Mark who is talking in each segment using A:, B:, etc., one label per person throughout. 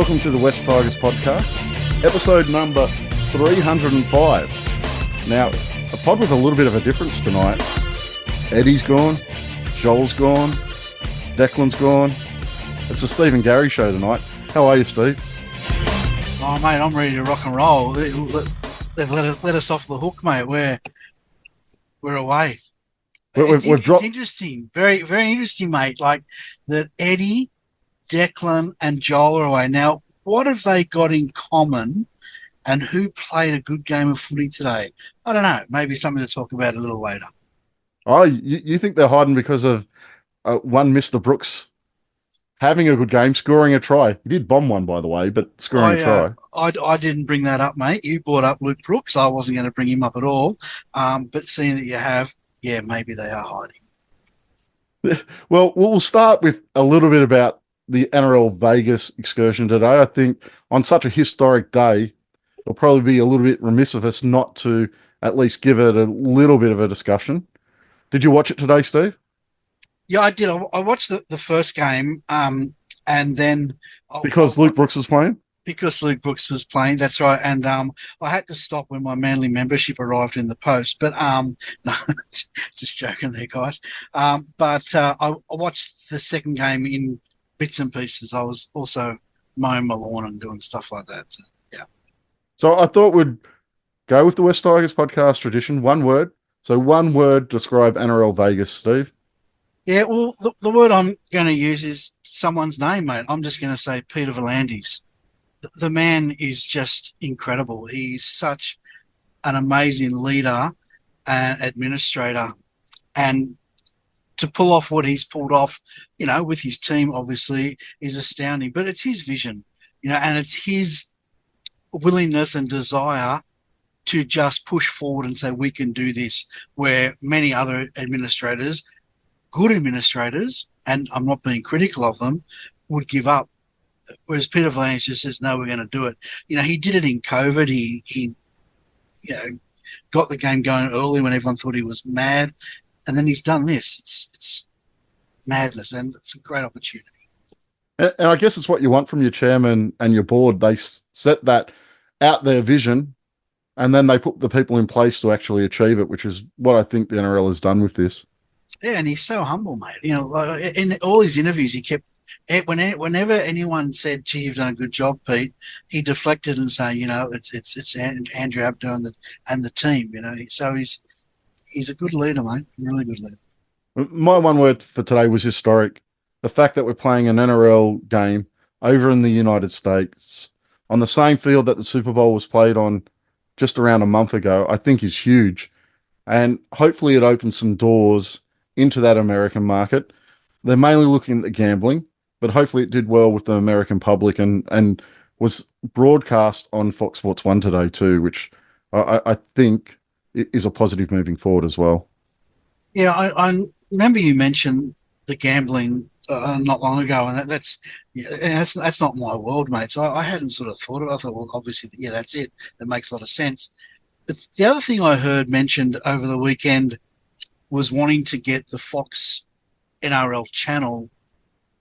A: welcome to the West Tigers podcast, episode number 305. Now, a pod with a little bit of a difference tonight. Eddie's gone, Joel's gone, Declan's gone. It's a Steve and Gary show tonight. How are you, Steve?
B: Oh, mate, I'm ready to rock and roll. They've let us off the hook, mate. We're away. It's interesting. Very, very interesting, mate. Like that Eddie, Declan and Joel are away. Now, what have they got in common and who played a good game of footy today? I don't know. Maybe something to talk about a little later.
A: Oh, you think they're hiding because of one Mr. Brooks having a good game, scoring a try? He did bomb one, by the way, but scoring a try.
B: I didn't bring that up, mate. You brought up Luke Brooks. I wasn't going to bring him up at all. But seeing that you have, yeah, maybe they are hiding.
A: Well, we'll start with a little bit about the NRL Vegas excursion today. I think on such a historic day, it'll probably be a little bit remiss of us not to at least give it a little bit of a discussion. Did you watch it today, Steve?
B: Yeah, I did. I watched the first game, and then
A: because Luke Brooks was playing.
B: Because Luke Brooks was playing, that's right. And I had to stop when my Manly membership arrived in the post. But no, just joking there, guys. But I watched the second game in bits and pieces. I was also mowing my lawn and doing stuff like that. So, yeah.
A: So I thought we'd go with the West Tigers podcast tradition. One word. So one word, describe NRL Vegas, Steve.
B: Yeah, well, the word I'm going to use is someone's name, mate. I'm just going to say Peter V'landys. The man is just incredible. He's such an amazing leader and administrator. And to pull off what he's pulled off, you know, with his team, obviously, is astounding. But it's his vision, you know, and it's his willingness and desire to just push forward and say, we can do this, where many other administrators, good administrators, and I'm not being critical of them, would give up. Whereas Peter V'landys just says, no, we're going to do it. You know, he did it in COVID. He you know, got the game going early when everyone thought he was mad. And then he's done this. It's madness, and it's a great opportunity.
A: And I guess it's what you want from your chairman and your board. They set that out their vision, and then they put the people in place to actually achieve it, which is what I think the NRL has done with this.
B: Yeah, and he's so humble, mate. You know, in all his interviews, he kept, whenever anyone said, gee, you've done a good job, Pete, he deflected and say, you know, it's Andrew Abdo and the team, you know. So he's a good leader, mate. Really good leader.
A: My one word for today was historic. The fact that we're playing an NRL game over in the United States on the same field that the Super Bowl was played on just around a month ago, I think is huge. And hopefully it opens some doors into that American market. They're mainly looking at gambling, but hopefully it did well with the American public and was broadcast on Fox Sports 1 today too, which I think is a positive moving forward as well.
B: Yeah, I remember you mentioned the gambling not long ago, and that's not my world, mate. So I hadn't sort of thought of it. I thought, well, obviously, yeah, that's it. It makes a lot of sense. But the other thing I heard mentioned over the weekend was wanting to get the Fox NRL channel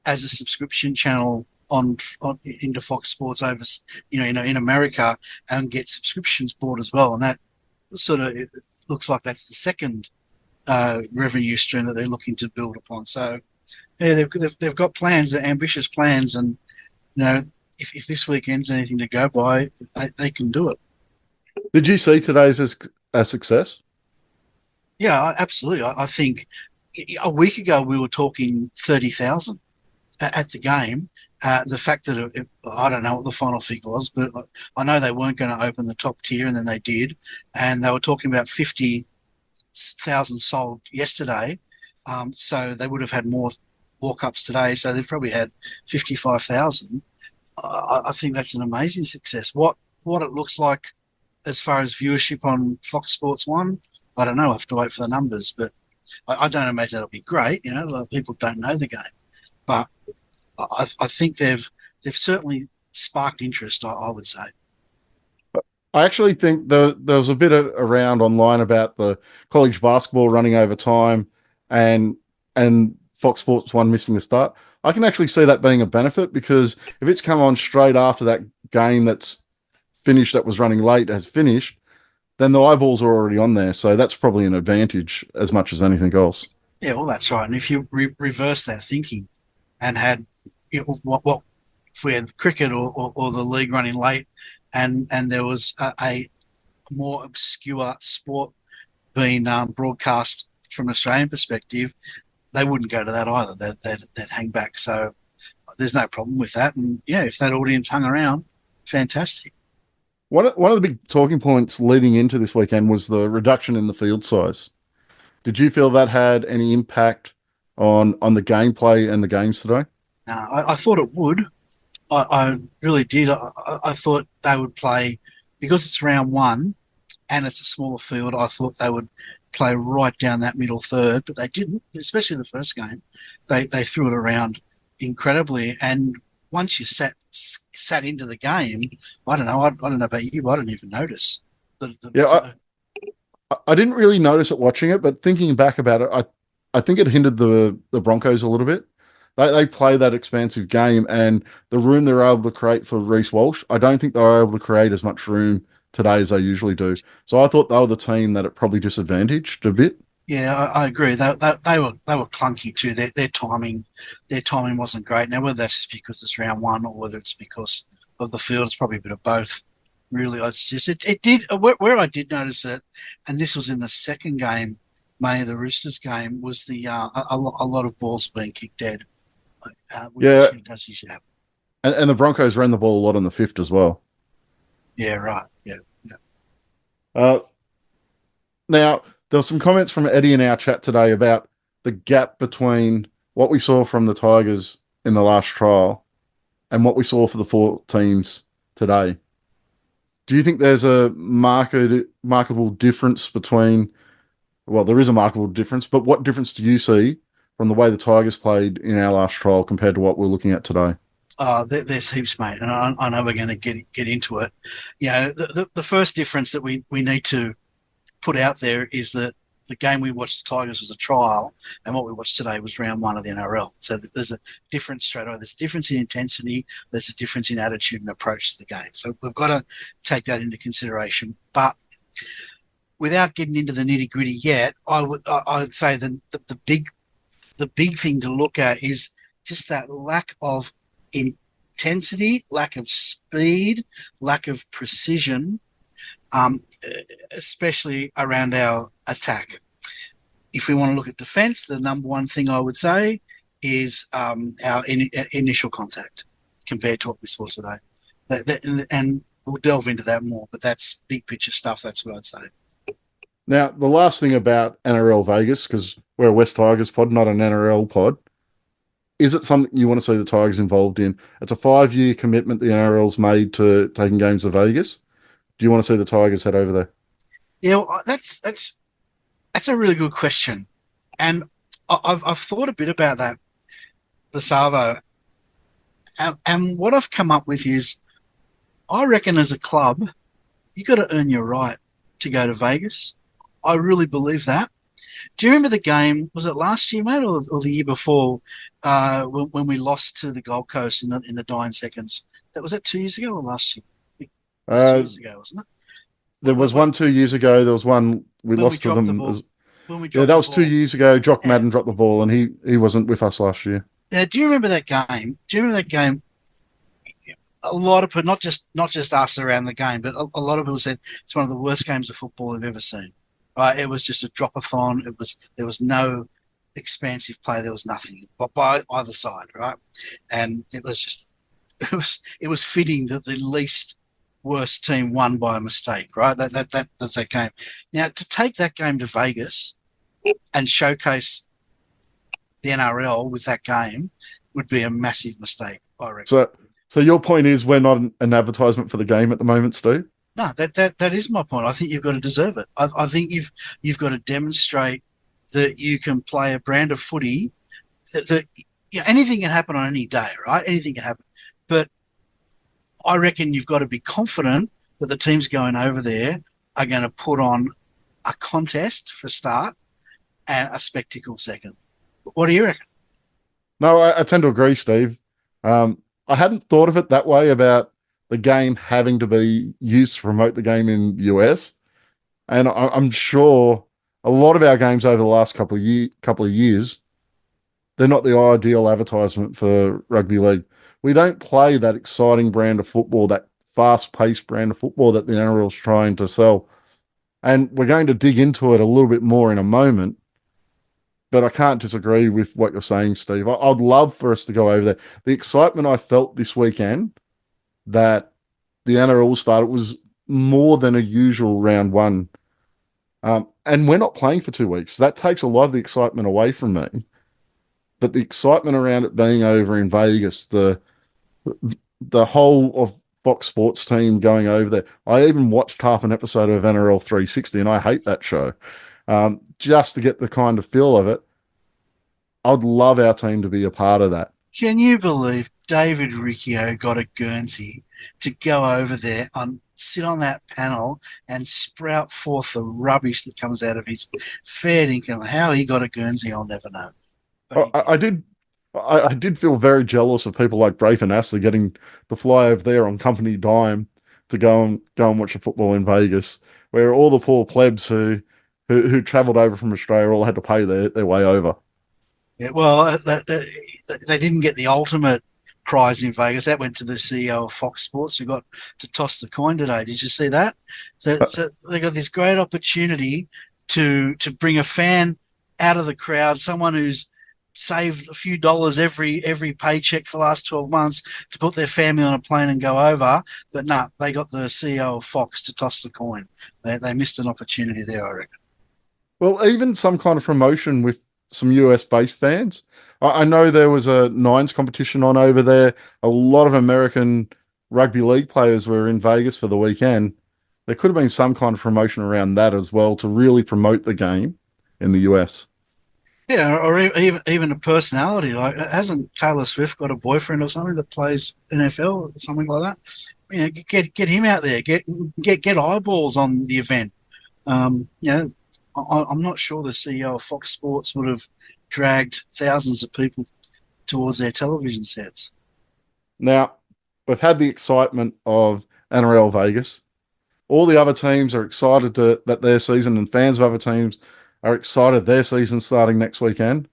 B: as a subscription channel on into Fox Sports over, you know, in America, and get subscriptions bought as well. And that sort of, it looks like that's the second revenue stream that they're looking to build upon. So yeah, they've got plans, ambitious plans, and you know, if this weekend's anything to go by, they can do it.
A: Did you see today's as a success?
B: Yeah, absolutely. I think a week ago we were talking 30,000 at the game. The fact that I don't know what the final figure was, but I know they weren't going to open the top tier, and then they did, and they were talking about 50,000 sold yesterday. So they would have had more walk-ups today. So they've probably had 55,000. I think that's an amazing success. What it looks like as far as viewership on Fox Sports 1, I don't know. I have to wait for the numbers, but I don't imagine it'll be great. You know, a lot of people don't know the game, but I think they've certainly sparked interest, I would say.
A: I actually think there was a bit around online about the college basketball running over time and Fox Sports 1 missing the start. I can actually see that being a benefit because if it's come on straight after that game that's finished, that was running late, has finished, then the eyeballs are already on there. So that's probably an advantage as much as anything else.
B: Yeah, well, that's right. And if you reverse that thinking and had what if we had cricket or the league running late, and there was a more obscure sport being broadcast from an Australian perspective, they wouldn't go to that either. They'd hang back. So there's no problem with that. And yeah, if that audience hung around, fantastic.
A: One of the big talking points leading into this weekend was the reduction in the field size. Did you feel that had any impact on the gameplay and the games today?
B: I thought it would. I really did. I thought they would play because it's round one and it's a smaller field. I thought they would play right down that middle third, but they didn't. Especially the first game, they threw it around incredibly. And once you sat into the game, I don't know. I don't know about you, but I didn't even notice.
A: Yeah, I didn't really notice it watching it, but thinking back about it, I think it hindered the Broncos a little bit. They play that expansive game, and the room they're able to create for Reece Walsh, I don't think they were able to create as much room today as they usually do. So I thought they were the team that it probably disadvantaged a bit.
B: Yeah, I agree. They were clunky too. Their timing wasn't great. Now whether that's just because it's round one or whether it's because of the field, it's probably a bit of both. Really, it's just it did where I did notice it, and this was in the second game, May the Roosters game, was a lot of balls being kicked dead, which
A: Yeah,
B: does usually happen.
A: and the Broncos ran the ball a lot on the fifth as well.
B: Yeah, right. Yeah, yeah.
A: Uh, Now, there were some comments from Eddie in our chat today about the gap between what we saw from the Tigers in the last trial and what we saw for the four teams today. Do you think there's a markable difference between, well, there is a markable difference, but what difference do you see from the way the Tigers played in our last trial compared to what we're looking at today?
B: There's heaps, mate, and I know we're going to get into it. You know, the first difference that we need to put out there is that the game we watched, the Tigers, was a trial, and what we watched today was round one of the NRL. So there's a difference straight away. There's a difference in intensity. There's a difference in attitude and approach to the game. So we've got to take that into consideration. But without getting into the nitty gritty yet, I'd say the big thing to look at is just that lack of intensity, lack of speed, lack of precision, especially around our attack. If we want to look at defence, the number one thing I would say is our initial contact compared to what we saw today. And we'll delve into that more, but that's big picture stuff. That's what I'd say.
A: Now, the last thing about NRL Vegas, because we're a West Tigers pod, not an NRL pod, is it something you want to see the Tigers involved in? It's a 5-year commitment the NRL's made to taking games to Vegas. Do you want to see the Tigers head over there?
B: Yeah, well, that's a really good question, and I've thought a bit about that, the Savo, and what I've come up with is, I reckon as a club, you got to earn your right to go to Vegas. I really believe that. Do you remember the game? Was it last year, mate, or the year before, when we lost to the Gold Coast in the dying seconds? Was that 2 years ago or last year? It was 2 years ago, wasn't it?
A: There was one 2 years ago. There was one we lost to them. Yeah, that was 2 years ago. Jock Madden dropped the ball, and he wasn't with us last year.
B: Now, do you remember that game? Do you remember that game? A lot of people, not just us around the game, but a lot of people said it's one of the worst games of football they've ever seen. Right? It was just a drop-a-thon. There was no expansive play. There was nothing by either side, right? And it was fitting that the least worst team won by a mistake, right? That's that game. Now, to take that game to Vegas and showcase the NRL with that game would be a massive mistake, I reckon.
A: So your point is we're not an advertisement for the game at the moment, Stu?
B: No, that is my point. I think you've got to deserve it. I think you've got to demonstrate that you can play a brand of footy that anything can happen on any day, right? Anything can happen. But I reckon you've got to be confident that the teams going over there are going to put on a contest for a start and a spectacle second. What do you reckon?
A: No, I tend to agree, Steve. I hadn't thought of it that way about the game having to be used to promote the game in the US. And I'm sure a lot of our games over the last couple of years, they're not the ideal advertisement for rugby league. We don't play that exciting brand of football, that fast-paced brand of football that the NRL's trying to sell. And we're going to dig into it a little bit more in a moment. But I can't disagree with what you're saying, Steve. I'd love for us to go over there. The excitement I felt this weekend that the NRL started was more than a usual round one. And we're not playing for 2 weeks. That takes a lot of the excitement away from me. But the excitement around it being over in Vegas, the whole of Fox Sports team going over there. I even watched half an episode of NRL 360, and I hate that show. Just to get the kind of feel of it. I'd love our team to be a part of that.
B: Can you believe David Riccio got a Guernsey to go over there and sit on that panel and sprout forth the rubbish that comes out of his fair income? How he got a Guernsey, I'll never know.
A: I did feel very jealous of people like Braith and Astley getting to fly over there on company dime to go and watch the football in Vegas, where all the poor plebs who travelled over from Australia all had to pay their way over.
B: Yeah, well, they didn't get the ultimate prize in Vegas. That went to the CEO of Fox Sports, who got to toss the coin today. Did you see that? So they got this great opportunity to bring a fan out of the crowd, someone who's saved a few dollars every paycheck for the last 12 months to put their family on a plane and go over. But no, they got the CEO of Fox to toss the coin. They missed an opportunity there, I reckon.
A: Well, even some kind of promotion with some US-based fans. I know there was a nines competition on over there. A lot of American rugby league players were in Vegas for the weekend. There could have been some kind of promotion around that as well to really promote the game in the US.
B: Yeah, or even a personality. Like, hasn't Taylor Swift got a boyfriend or something that plays NFL or something like that? You know, get him out there. Get eyeballs on the event. I'm not sure the CEO of Fox Sports would have dragged thousands of people towards their television sets.
A: Now, we've had the excitement of NRL Vegas. All the other teams are excited that their season, and fans of other teams are excited their season starting next weekend.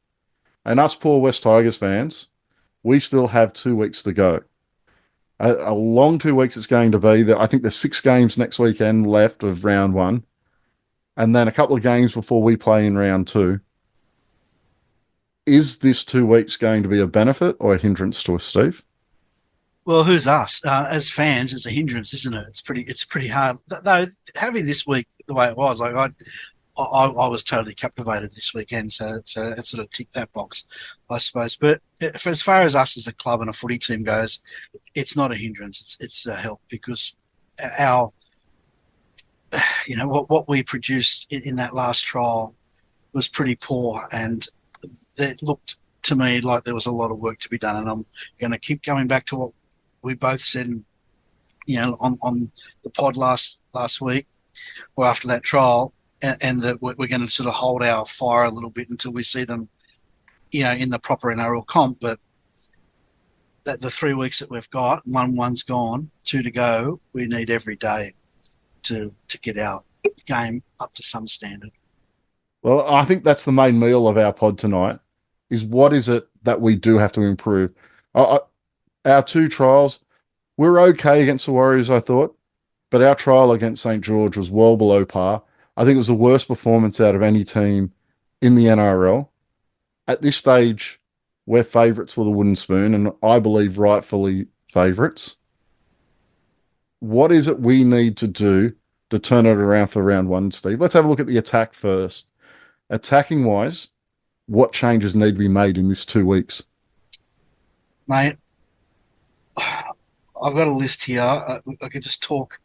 A: And us poor West Tigers fans, we still have 2 weeks to go. A long 2 weeks it's going to be. I think there's 6 games next weekend left of round one, and then a couple of games before we play in round two. Is this 2 weeks going to be a benefit or a hindrance to us, Steve?
B: Well, who's us? As fans, it's a hindrance, isn't it? It's pretty hard. Though having this week the way it was, like I was totally captivated this weekend, so it sort of ticked that box, I suppose. But as far as us as a club and a footy team goes, it's not a hindrance. It's a help, because our, what we produced in that last trial was pretty poor, and it looked to me like there was a lot of work to be done. And I'm going to keep coming back to what we both said, on the pod last week or after that trial. And that we're going to sort of hold our fire a little bit until we see them, in the proper NRL comp. But that the 3 weeks that we've got, one's gone, 2 to go. We need every day to get our game up to some standard.
A: Well, I think that's the main meal of our pod tonight, is what is it that we do have to improve? Our 2 trials, we're okay against the Warriors, I thought, but our trial against St. George was well below par. I think it was the worst performance out of any team in the NRL. At this stage, we're favourites for the wooden spoon, and I believe rightfully favourites. What is it we need to do to turn it around for round one, Steve? Let's have a look at the attack first. Attacking-wise, what changes need to be made in this 2 weeks?
B: Mate, I've got a list here. I could just talk.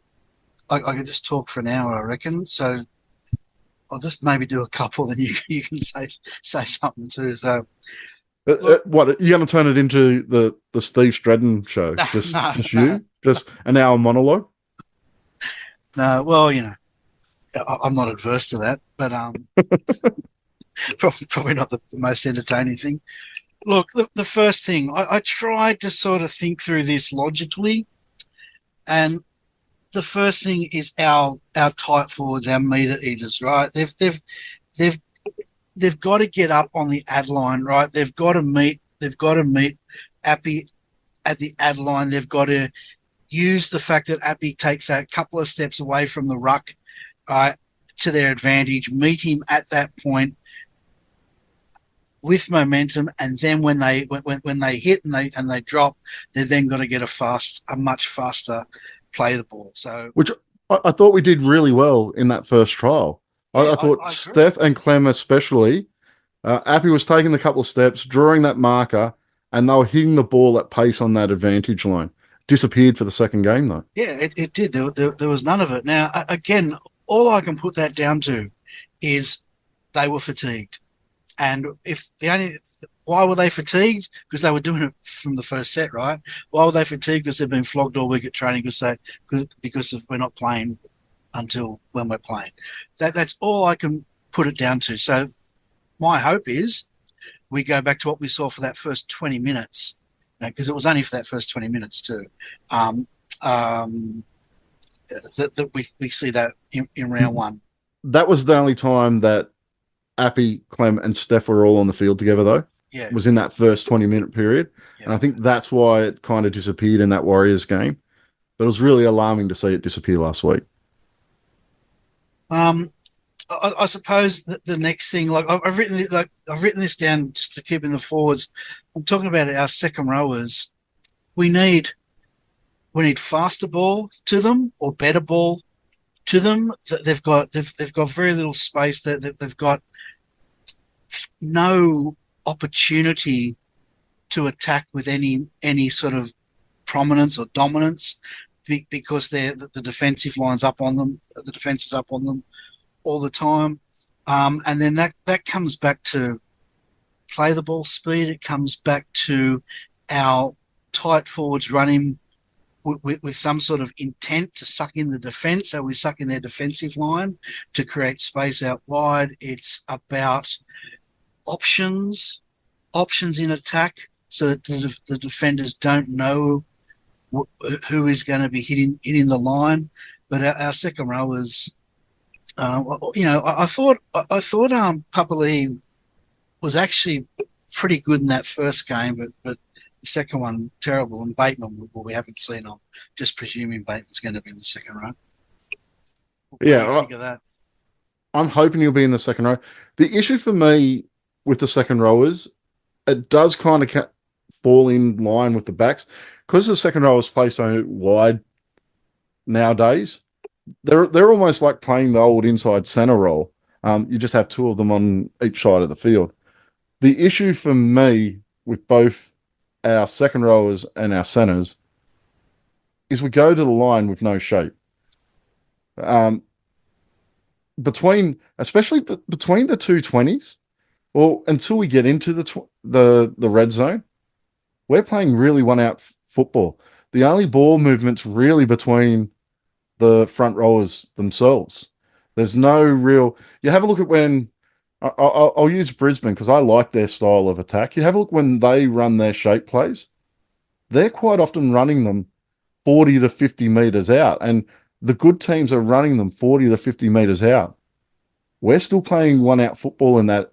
B: I could just talk for an hour, I reckon. So I'll just maybe do a couple, then you can say something too. So,
A: what, are you going to turn it into the Steve Stratton show? Just an hour monologue?
B: No, well, I'm not adverse to that, but probably not the most entertaining thing. Look, the first thing I tried to sort of think through this logically, and the first thing is our tight forwards, our meter eaters, right? They've they've got to get up on the ad line, right? They've got to meet Appy at the ad line. They've got to use the fact that Appy takes a couple of steps away from the ruck, right, to their advantage. Meet him at that point with momentum, and then when they hit and they drop, they're then got to get a much faster play the ball. So,
A: which I thought we did really well in that first trial.
B: yeah,
A: I thought
B: I
A: Steph and Clem especially, Appy was taking the couple of steps, drawing that marker, and they were hitting the ball at pace on that advantage line. Disappeared for the second game, though.
B: Yeah, it did. There was none of it. Now, again, all I can put that down to is they were fatigued. And if the only why were they fatigued? Because they were doing it from the first set, right? Why were they fatigued? Because they've been flogged all week at training because we're not playing until when we're playing. That's all I can put it down to. So my hope is we go back to what we saw for that first 20 minutes, because it was only for that first 20 minutes too. Um, um, that we see that in round one.
A: That was the only time that Appy, Clem, and Steph were all on the field together, though.
B: Yeah,
A: Was in that first 20-minute period.
B: yeah.
A: And I think that's why it kind of disappeared in that Warriors game. But it was really alarming to see it disappear last week.
B: Um, I suppose that the next thing, I've written this down just to keep in the forwards. I'm talking about our second rowers. We need faster ball to them or better ball to them. They've got very little space. They've got no opportunity to attack with any sort of prominence or dominance because the defensive line's up on them. The defense is up on them all the time. And then that comes back to play the ball speed. It comes back to our tight forwards running with some sort of intent to suck in the defense. So we suck in their defensive line to create space out wide. It's about options in attack so that the defenders don't know who is going to be hitting the line. But our second rowers, I thought Papali'i was actually pretty good in that first game, but the second one terrible. And Bateman, well, we haven't seen him. Just presuming Bateman's going to be in the second row. What do you think of that?
A: I'm hoping he'll be in the second row. The issue for me with the second rowers, it does kind of fall in line with the backs because the second rowers play so wide nowadays. They're almost like playing the old inside center role. You just have two of them on each side of the field. The issue for me with both our second rowers and our centers is we go to the line with no shape. Especially between the 220s, well, until we get into the red zone, we're playing really one-out football. The only ball movement's really between the front rowers themselves. There's no real. You have a look at when I'll use Brisbane because I like their style of attack. You have a look when they run their shape plays. They're quite often running them 40 to 50 meters out, and the good teams are running them 40 to 50 meters out. We're still playing one-out football in that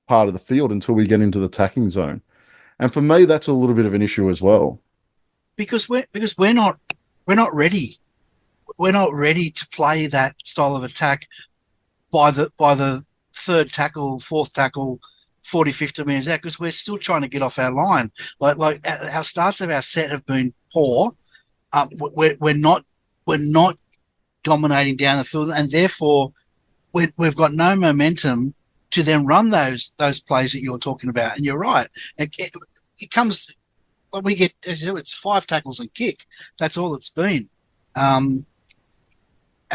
A: part of the field until we get into the attacking zone. And for me, that's a little bit of an issue as well.
B: Because we're not ready. We're not ready to play that style of attack by the third tackle, fourth tackle, 40, 50 minutes out, because we're still trying to get off our line. Like our starts of our set have been poor. We're not dominating down the field, and therefore we've got no momentum to then run those plays that you're talking about. And you're right. It comes when we get, it's 5 tackles and kick. That's all it's been. And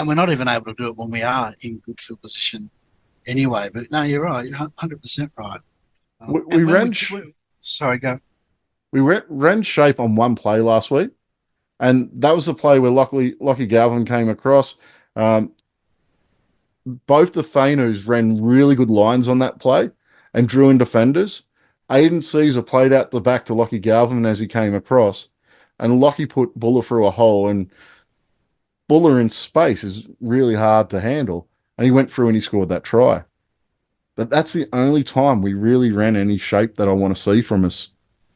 B: we're not even able to do it when we are in good field position anyway. But no, you're right. You're 100% right.
A: We ran.
B: Sorry, go.
A: We ran shape on one play last week, and that was the play where Lockie Galvin came across. Both the Fainus ran really good lines on that play and drew in defenders. Aiden Caesar played out the back to Lockie Galvin as he came across, and Lockie put Buller through a hole, and Buller in space is really hard to handle. And he went through and he scored that try. But that's the only time we really ran any shape that I want to see from us.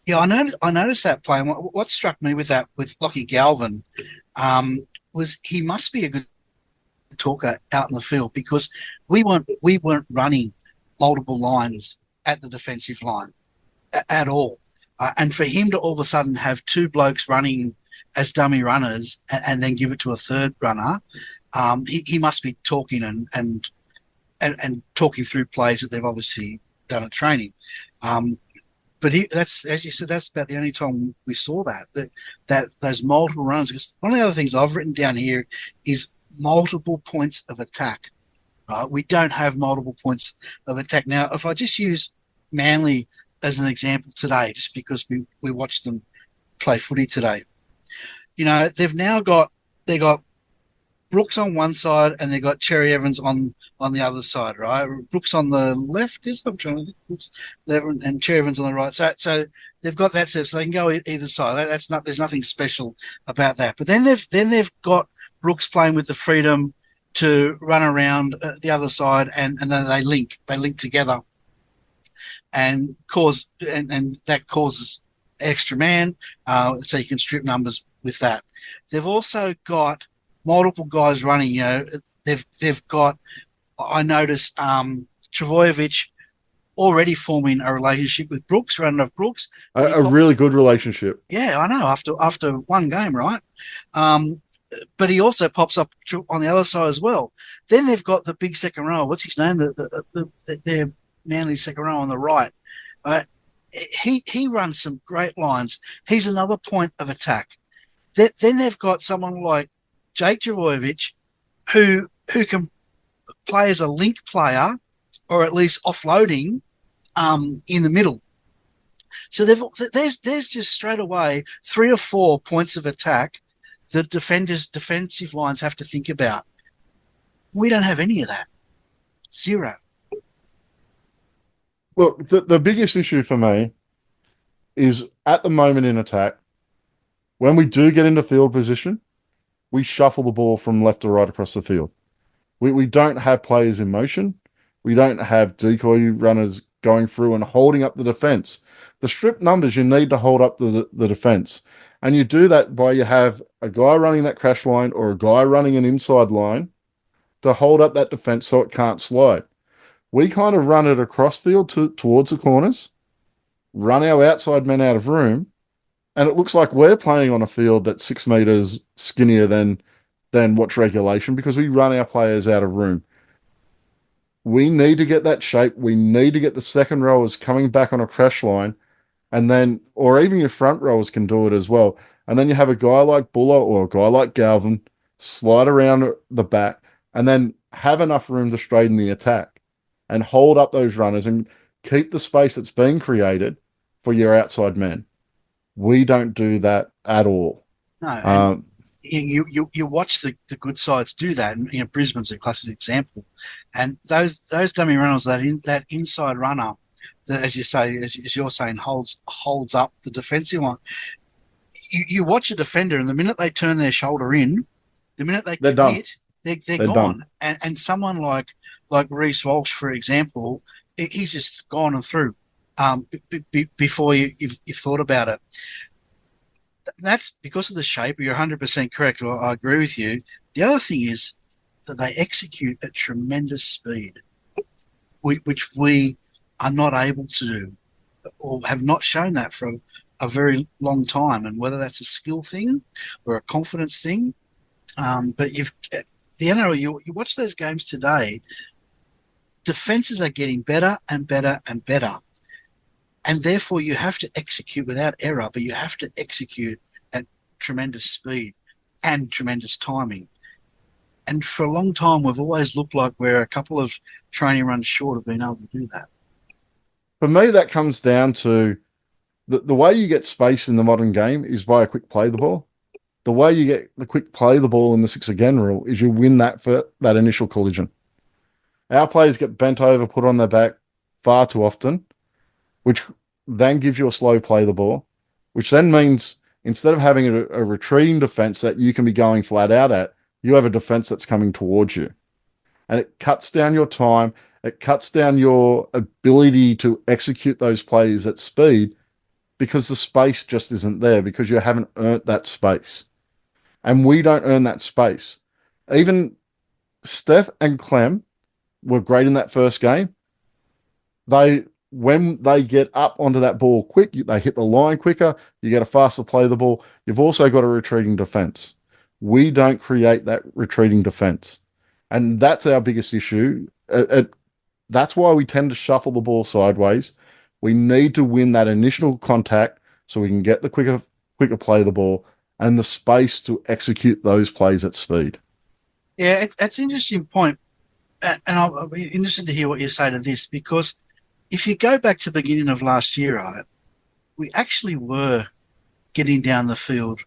B: Yeah, I noticed that play. And what struck me with that with Lockie Galvin was he must be a good talker out in the field, because we weren't running multiple lines at the defensive line at all. And for him to all of a sudden have two blokes running as dummy runners and then give it to a third runner, he must be talking and talking through plays that they've obviously done at training. But that's, as you said, that's about the only time we saw that those multiple runs. Because one of the other things I've written down here is multiple points of attack. Right? We don't have multiple points of attack now. If I just use Manly as an example today, just because we watched them play footy today, they've now got Brooks on one side and they've got Cherry Evans on the other side, right? Brooks on the left, I'm trying to think, Brooks and Cherry Evans on the right. So they've got that set, so they can go either side. There's nothing special about that. But then they've got Brooks playing with the freedom to run around the other side, and then they link together, and that causes extra man, so you can strip numbers with that. They've also got multiple guys running. They've got, I noticed, Travojevic already forming a relationship with Brooks, running off Brooks.
A: A really good relationship.
B: Yeah, I know. After one game, right? But he also pops up on the other side as well. Then they've got the big second row. What's his name? Their Manly second row on the right. He runs some great lines. He's another point of attack. Then they've got someone like Jake Travojevic, who can play as a link player, or at least offloading in the middle. So there's just straight away 3 or 4 points of attack that defensive lines have to think about. We don't have any of that. Zero.
A: Look, the biggest issue for me is at the moment in attack, when we do get into field position, we shuffle the ball from left to right across the field. We don't have players in motion. We don't have decoy runners going through and holding up the defense. The strip numbers, you need to hold up the defense. And you do that by you have a guy running that crash line or a guy running an inside line to hold up that defense so it can't slide. We kind of run it across field towards the corners, run our outside men out of room, and it looks like we're playing on a field that's 6 meters skinnier than what's regulation, because we run our players out of room. We need to get that shape. We need to get the second rowers coming back on a crash line, and then, or even your front rowers can do it as well. And then you have a guy like Buller or a guy like Galvin slide around the back and then have enough room to straighten the attack and hold up those runners and keep the space that's being created for your outside men. We don't do that at all.
B: No, you watch the good sides do that. And, Brisbane's a classic example. And those dummy runners, that inside runner, that, as you say, as you're saying, holds up the defensive line. You watch a defender, and the minute they turn their shoulder in, the minute they commit, they're gone. And someone like Reece Walsh, for example, he's just gone and through before you've thought about it. That's because of the shape. You're 100% correct. I agree with you. The other thing is that they execute at tremendous speed, which we are not able to do, or have not shown that for a very long time. And whether that's a skill thing or a confidence thing, but the NRL, you watch those games today, defenses are getting better and better and better. And therefore you have to execute without error, but you have to execute at tremendous speed and tremendous timing. And for a long time, we've always looked like we're a couple of training runs short of being able to do that.
A: For me, that comes down to the way you get space in the modern game is by a quick play the ball. The way you get the quick play the ball in the 6 again rule is you win that for that initial collision. Our players get bent over, put on their back far too often, which then gives you a slow play the ball, which then means instead of having a retreating defense that you can be going flat out at, you have a defense that's coming towards you. And it cuts down your time. It cuts down your ability to execute those plays at speed because the space just isn't there because you haven't earned that space. And we don't earn that space. Even Steph and Clem were great in that first game. When they get up onto that ball quick, they hit the line quicker, you get a faster play of the ball. You've also got a retreating defense. We don't create that retreating defense. And that's our biggest issue. That's why we tend to shuffle the ball sideways. We need to win that initial contact so we can get the quicker play of the ball and the space to execute those plays at speed.
B: Yeah, that's an interesting point. And I'll be interested to hear what you say to this, because if you go back to the beginning of last year, right, we actually were getting down the field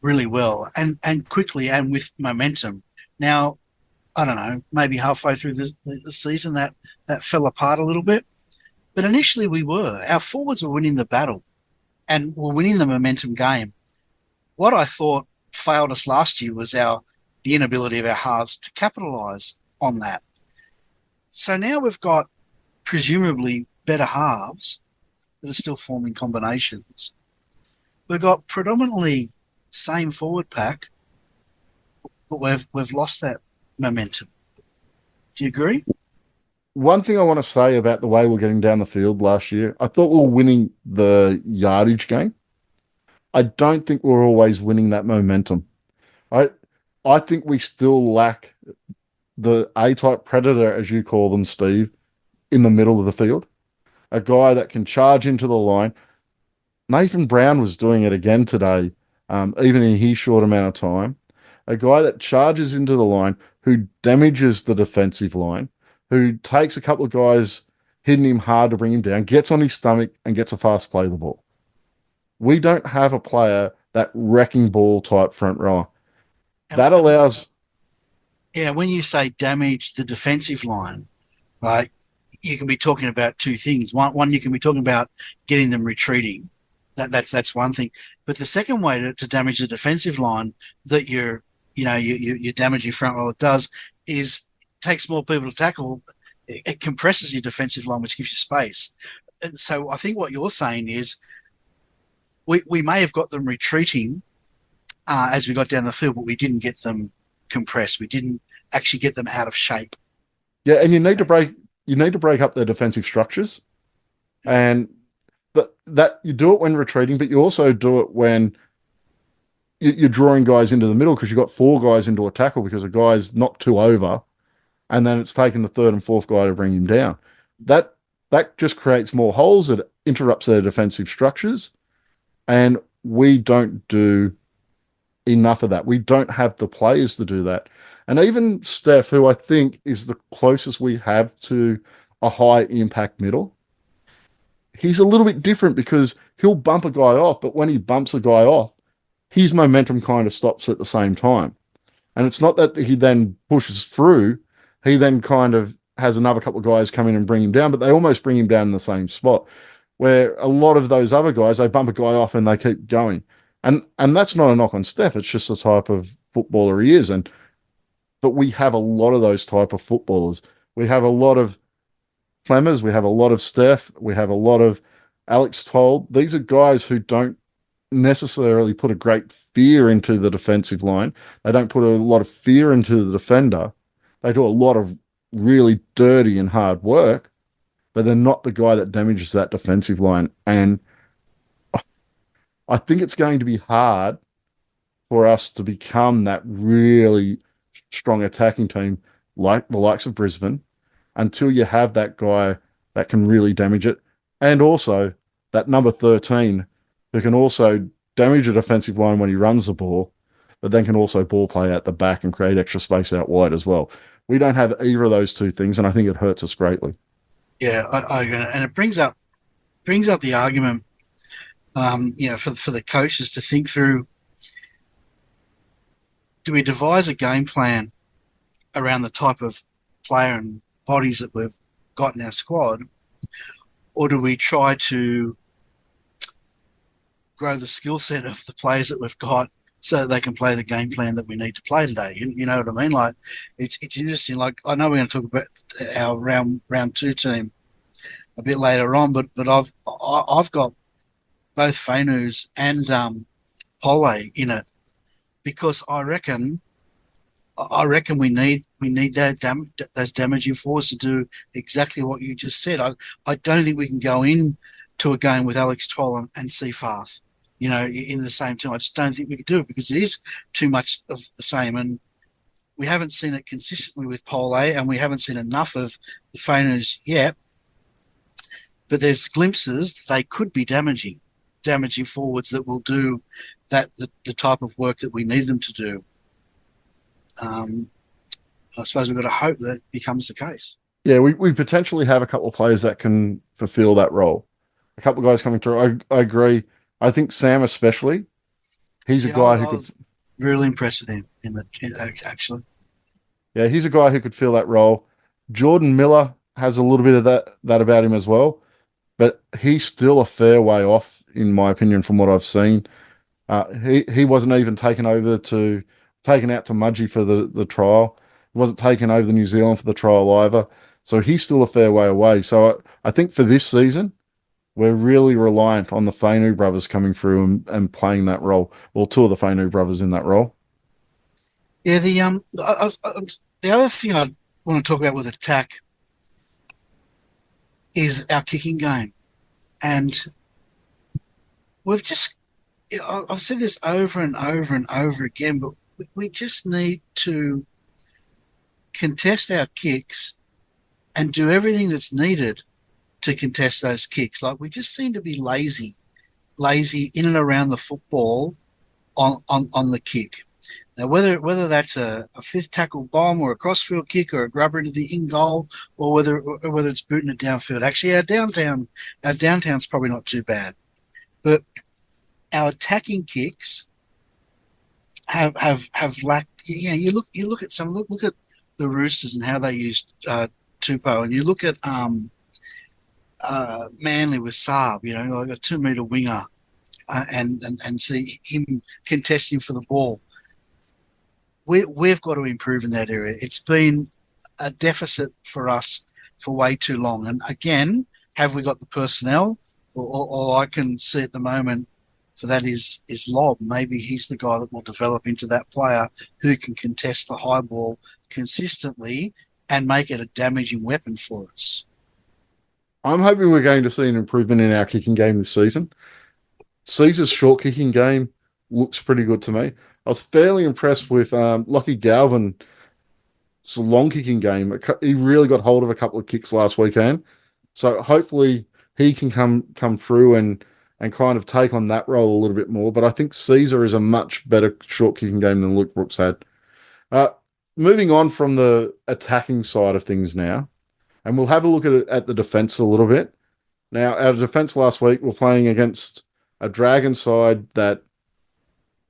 B: really well and quickly and with momentum. Now, I don't know, maybe halfway through the season that fell apart a little bit. But initially we were. Our forwards were winning the battle and were winning the momentum game. What I thought failed us last year was the inability of our halves to capitalise on that. So now we've got presumably better halves that are still forming combinations. We've got predominantly same forward pack, but we've lost that momentum. Do you agree?
A: One thing I want to say about the way we're getting down the field last year, I thought we were winning the yardage game. I don't think we're always winning that momentum. I think we still lack the A-type predator, as you call them, Steve, in the middle of the field. A guy that can charge into the line. Nathan Brown was doing it again today, even in his short amount of time. A guy that charges into the line, who damages the defensive line, who takes a couple of guys hitting him hard to bring him down, gets on his stomach and gets a fast play of the ball. We don't have a player that wrecking ball type front row. That allows...
B: Yeah, when you say damage the defensive line, right, you can be talking about two things. One, you can be talking about getting them retreating. That's one thing. But the second way to damage the defensive line that you're damaging front row does is takes more people to tackle. It compresses your defensive line, which gives you space. And so I think what you're saying is we may have got them retreating as we got down the field, but we didn't get them compressed. We didn't actually get them out of shape.
A: Yeah, and you need to break up their defensive structures, and that you do it when retreating, but you also do it when you're drawing guys into the middle because you've got four guys into a tackle because a guy's knocked two over, and then it's taking the third and fourth guy to bring him down. That just creates more holes. It interrupts their defensive structures, and we don't do enough of that. We don't have the players to do that. And even Steph, who I think is the closest we have to a high impact middle, he's a little bit different because he'll bump a guy off, but when he bumps a guy off, his momentum kind of stops at the same time. And it's not that he then pushes through, he then kind of has another couple of guys come in and bring him down, but they almost bring him down in the same spot. Where a lot of those other guys, they bump a guy off and they keep going. And that's not a knock on Steph, it's just the type of footballer he is. But we have a lot of those type of footballers. We have a lot of Clemmers, we have a lot of Steph, we have a lot of Alex Toll. These are guys who don't necessarily put a great fear into the defensive line. They don't put a lot of fear into the defender. They do a lot of really dirty and hard work, but they're not the guy that damages that defensive line. And I think it's going to be hard for us to become that really strong attacking team like the likes of Brisbane until you have that guy that can really damage it. And also that number 13 who can also damage a defensive line when he runs the ball, but then can also ball play at the back and create extra space out wide as well. We don't have either of those two things, and I think it hurts us greatly.
B: Yeah, and it brings up the argument, for the coaches to think through: do we devise a game plan around the type of player and bodies that we've got in our squad, or do we try to grow the skill set of the players that we've got so that they can play the game plan that we need to play today? You know what I mean? Like, it's interesting. Like, I know we're going to talk about our round two team a bit later on, but I've got both Fainus and Pole in it, because I reckon we need those damaging forwards to do exactly what you just said. I don't think we can go in to a game with Alex Toll and Seafarth, in the same team. I just don't think we can do it, because it is too much of the same, and we haven't seen it consistently with Pole, and we haven't seen enough of the Fainus yet. But there's glimpses they could be damaging forwards that will do the type of work that we need them to do. I suppose we've got to hope that becomes the case.
A: Yeah, we potentially have a couple of players that can fulfill that role. A couple of guys coming through. I agree. I think Sam especially. He's a guy who
B: was really impressed with him actually.
A: Yeah, he's a guy who could fill that role. Jordan Miller has a little bit of that about him as well, but he's still a fair way off, in my opinion, from what I've seen. He wasn't even taken out to Mudgee for the trial. He wasn't taken over to New Zealand for the trial either. So he's still a fair way away. So I think for this season, we're really reliant on the Fainu brothers coming through and playing that role. Well, two of the Fainu brothers in that role.
B: Yeah, the other thing I want to talk about with attack is our kicking game, and we've just, I've said this over and over and over again, but we just need to contest our kicks and do everything that's needed to contest those kicks. Like, we just seem to be lazy in and around the football on the kick. Now, whether that's a fifth tackle bomb or a crossfield kick or a grubber into the in goal, or whether it's booting it downfield. Actually, our downtown's probably not too bad, but our attacking kicks have lacked. Yeah, you look at the Roosters and how they used Tupou, and you look at Manly with Saab, like a 2 meter winger, and see him contesting for the ball. We've got to improve in that area. It's been a deficit for us for way too long. And again, have we got the personnel? Or I can see at the moment for that is Lob. Maybe he's the guy that will develop into that player who can contest the high ball consistently and make it a damaging weapon for us.
A: I'm hoping we're going to see an improvement in our kicking game this season. Caesar's short kicking game looks pretty good to me. I was fairly impressed with Lockie Galvin's long kicking game. He really got hold of a couple of kicks last weekend. So hopefully he can come through and kind of take on that role a little bit more. But I think Caesar is a much better short kicking game than Luke Brooks had. Moving on from the attacking side of things now, and we'll have a look at the defence a little bit. Now, our defence last week, we're playing against a Dragon side that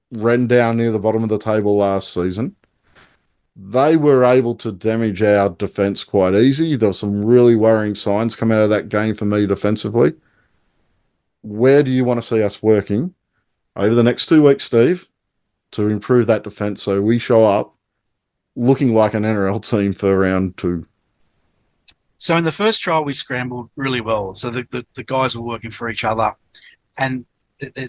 A: ran down near the bottom of the table last season. They were able to damage our defence quite easy. There were some really worrying signs come out of that game for me defensively. Where do you want to see us working over the next 2 weeks, Steve, to improve that defence so we show up looking like an NRL team for round 2?
B: So in the first trial, we scrambled really well. So the guys were working for each other, and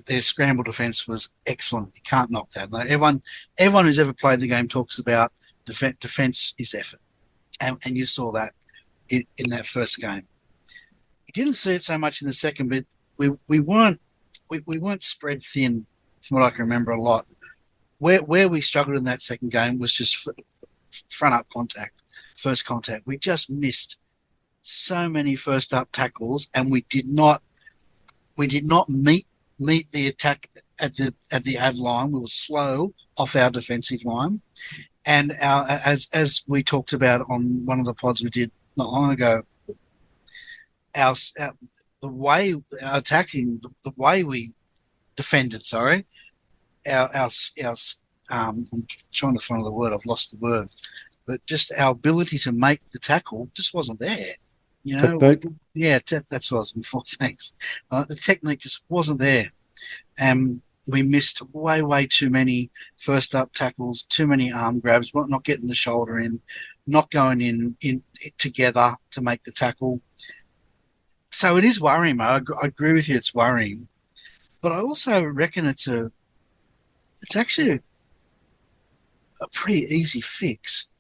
B: their scramble defence was excellent. You can't knock that. Like, everyone who's ever played the game talks about defence is effort, and you saw that in that first game. You didn't see it so much in the second, but we weren't spread thin, from what I can remember a lot. Where we struggled in that second game was just front up contact, first contact. We just missed so many first up tackles, and we did not meet the attack at the ad line. We were slow off our defensive line, and as we talked about on one of the pods we did not long ago, the way we defended. Sorry, our I'm trying to find the word. I've lost the word, but just our ability to make the tackle just wasn't there. You know,
A: Technique.
B: yeah, that's what I was looking for. Thanks. The technique just wasn't there. And we missed way too many first up tackles, too many arm grabs, not getting the shoulder in, not going in together to make the tackle. So it is worrying, mate. I agree with you. It's worrying, but I also reckon it's actually a pretty easy fix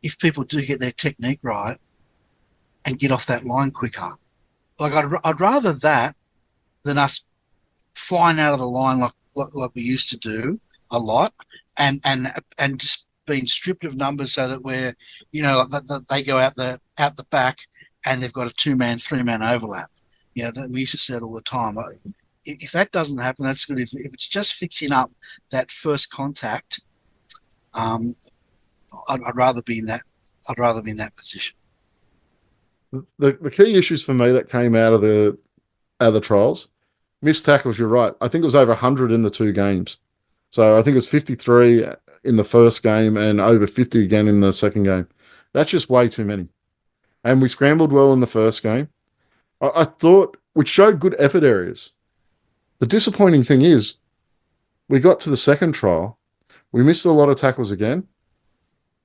B: if people do get their technique right and get off that line quicker. Like I'd rather that than us flying out of the line like we used to do a lot, and just being stripped of numbers so that we're, you know, they go out the back and they've got a 2-man, 3-man overlap. You know, that we used to say it all the time. If that doesn't happen, that's good. If it's just fixing up that first contact, I'd rather be in that. I'd rather be in that position.
A: The key issues for me that came out of the trials, missed tackles. You're right. I think it was over 100 in the 2 games. So I think it was 53 in the first game and over 50 again in the second game. That's just way too many. And we scrambled well in the first game. I thought, which showed good effort areas. The disappointing thing is, we got to the second trial, we missed a lot of tackles again,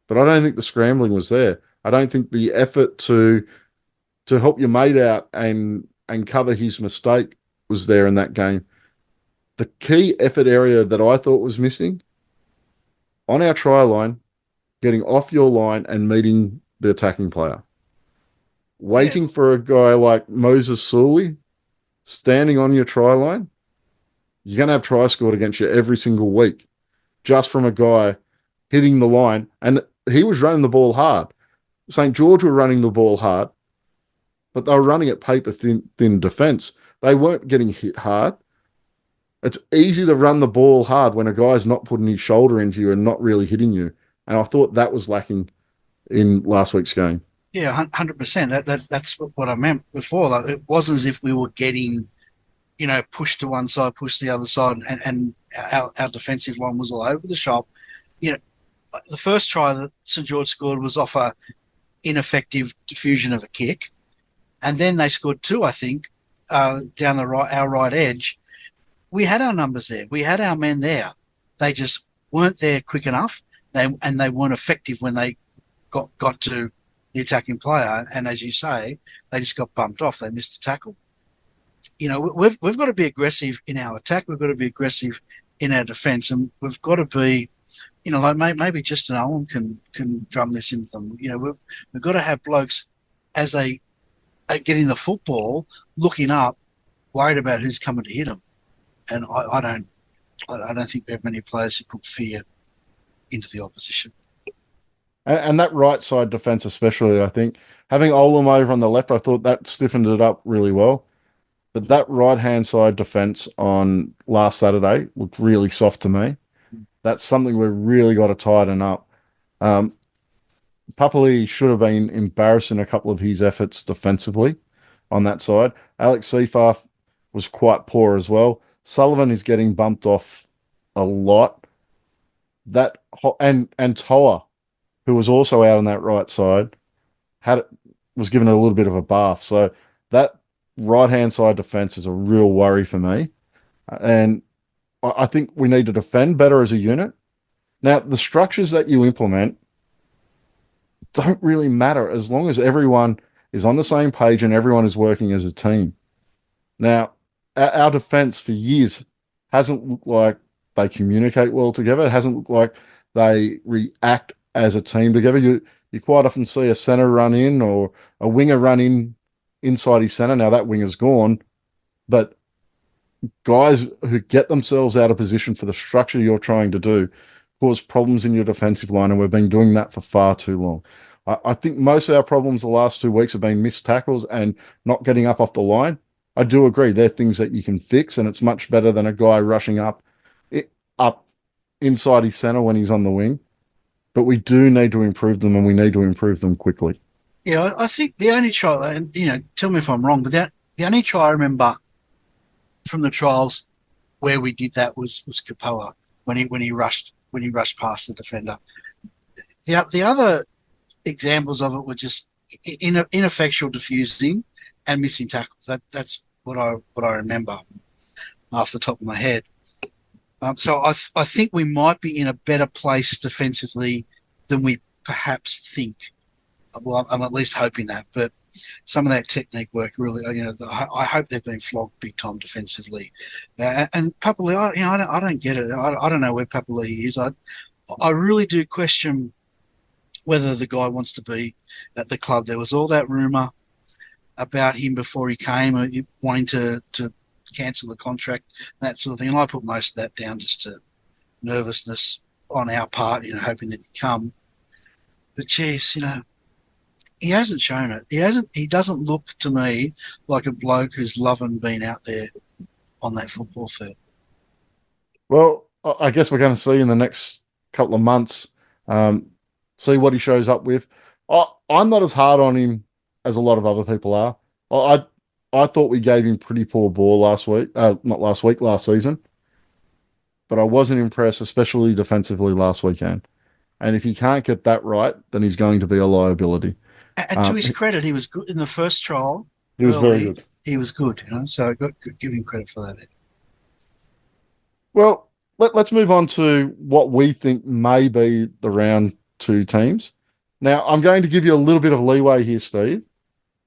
A: but I don't think the scrambling was there. I don't think the effort to help your mate out and cover his mistake was there in that game. The key effort area that I thought was missing, on our try line, getting off your line and meeting the attacking player. Waiting for a guy like Moses Sully standing on your try line, you're going to have try scored against you every single week just from a guy hitting the line. And he was running the ball hard. St. George were running the ball hard, but they were running at paper thin defense. They weren't getting hit hard. It's easy to run the ball hard when a guy's not putting his shoulder into you and not really hitting you. And I thought that was lacking in last week's game.
B: Yeah, 100%. That's what I meant before. Like, it wasn't as if we were getting, you know, pushed to one side, pushed to the other side, and our defensive line was all over the shop. You know, the first try that St. George scored was off a ineffective diffusion of a kick, and then they scored 2, I think, down our right edge. We had our numbers there. We had our men there. They just weren't there quick enough, and they weren't effective when they got to the attacking player, and as you say, they just got bumped off. They missed the tackle. You know, we've got to be aggressive in our attack. We've got to be aggressive in our defence, and we've got to be, you know, like maybe Justin Owen can drum this into them. You know, we've got to have blokes as they are getting the football, looking up, worried about who's coming to hit them, and I don't think we have many players who put fear into the opposition.
A: And that right side defense, especially, I think, having Olam over on the left, I thought that stiffened it up really well. But that right-hand side defense on last Saturday looked really soft to me. That's something we've really got to tighten up. Papali should have been embarrassing a couple of his efforts defensively on that side. Alex Seyfarth was quite poor as well. Sullivan is getting bumped off a lot. And Toa, who was also out on that right side, was given a little bit of a bath. So that right-hand side defense is a real worry for me. And I think we need to defend better as a unit. Now, the structures that you implement don't really matter as long as everyone is on the same page and everyone is working as a team. Now, our defense for years hasn't looked like they communicate well together. It hasn't looked like they react as a team together. You quite often see a center run in or a winger run in inside his center. Now that winger's gone, but guys who get themselves out of position for the structure you're trying to do cause problems in your defensive line, and we've been doing that for far too long. I think most of our problems the last 2 weeks have been missed tackles and not getting up off the line. I do agree they're things that you can fix, and it's much better than a guy rushing up inside his center when he's on the wing. But we do need to improve them, and we need to improve them quickly.
B: Yeah, I think the only try, and you know, tell me if I'm wrong, but the only try I remember from the trials where we did that was Kapoa when he rushed past the defender. The other examples of it were just ineffectual diffusing and missing tackles. That's what I remember off the top of my head. So I think we might be in a better place defensively than we perhaps think. Well, I'm at least hoping that, but some of that technique work really, I hope they've been flogged big time defensively. And Papali'i, I don't get it. I don't know where Papali'i is. I really do question whether the guy wants to be at the club. There was all that rumour about him before he came, wanting to cancel the contract, that sort of thing. And I put most of that down just to nervousness on our part, hoping that he'd come. But geez, he hasn't shown it. He doesn't look to me like a bloke who's loving being out there on that football field.
A: Well, I guess we're going to see in the next couple of months, see what he shows up with. I'm not as hard on him as a lot of other people are. I thought we gave him pretty poor ball last season. But I wasn't impressed, especially defensively last weekend. And if he can't get that right, then he's going to be a liability.
B: And to his credit, he was good in the first trial.
A: He was very good.
B: He was good, so I got to give him credit for that.
A: Well, let's move on to what we think may be the round 2 teams. Now, I'm going to give you a little bit of leeway here, Steve.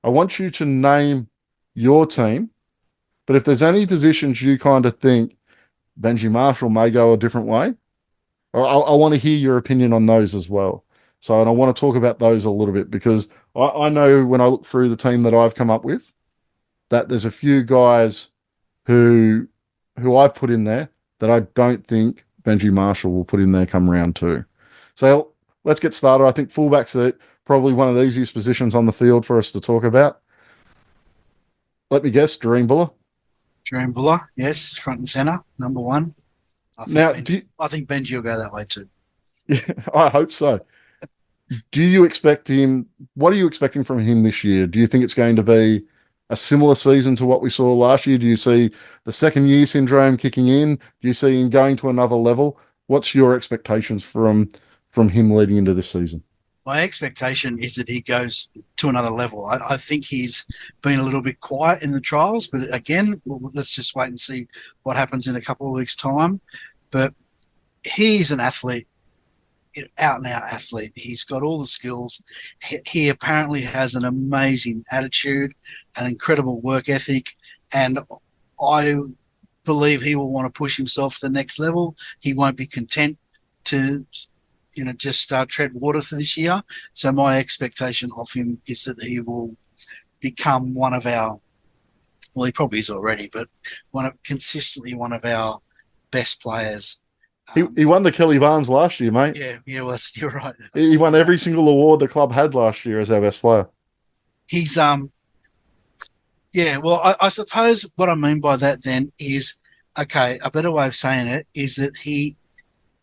A: I want you to name your team, but if there's any positions you kind of think Benji Marshall may go a different way, I want to hear your opinion on those as well. So, and I want to talk about those a little bit because I know when I look through the team that I've come up with, that there's a few guys who I've put in there that I don't think Benji Marshall will put in there come round 2. So let's get started. I think fullback's probably one of the easiest positions on the field for us to talk about. Let me guess, Jahream Bula.
B: Jahream Bula, yes, front and centre, number 1. I think Benji will go that way too.
A: Yeah, I hope so. Do you expect him? What are you expecting from him this year? Do you think it's going to be a similar season to what we saw last year? Do you see the second year syndrome kicking in? Do you see him going to another level? What's your expectations from him leading into this season?
B: My expectation is that he goes to another level. I think he's been a little bit quiet in the trials, but again, let's just wait and see what happens in a couple of weeks' time. But he's an athlete, out and out athlete. He's got all the skills. He apparently has an amazing attitude, an incredible work ethic, and I believe he will want to push himself to the next level. He won't be content to just tread water for this year. So my expectation of him is that he will become one of our, well, he probably is already, but consistently one of our best players.
A: He won the Kelly Barnes last year, mate.
B: Yeah, well, you're right.
A: He won every single award the club had last year as our best player.
B: He's, well, I suppose what I mean by that then is, okay, a better way of saying it is that he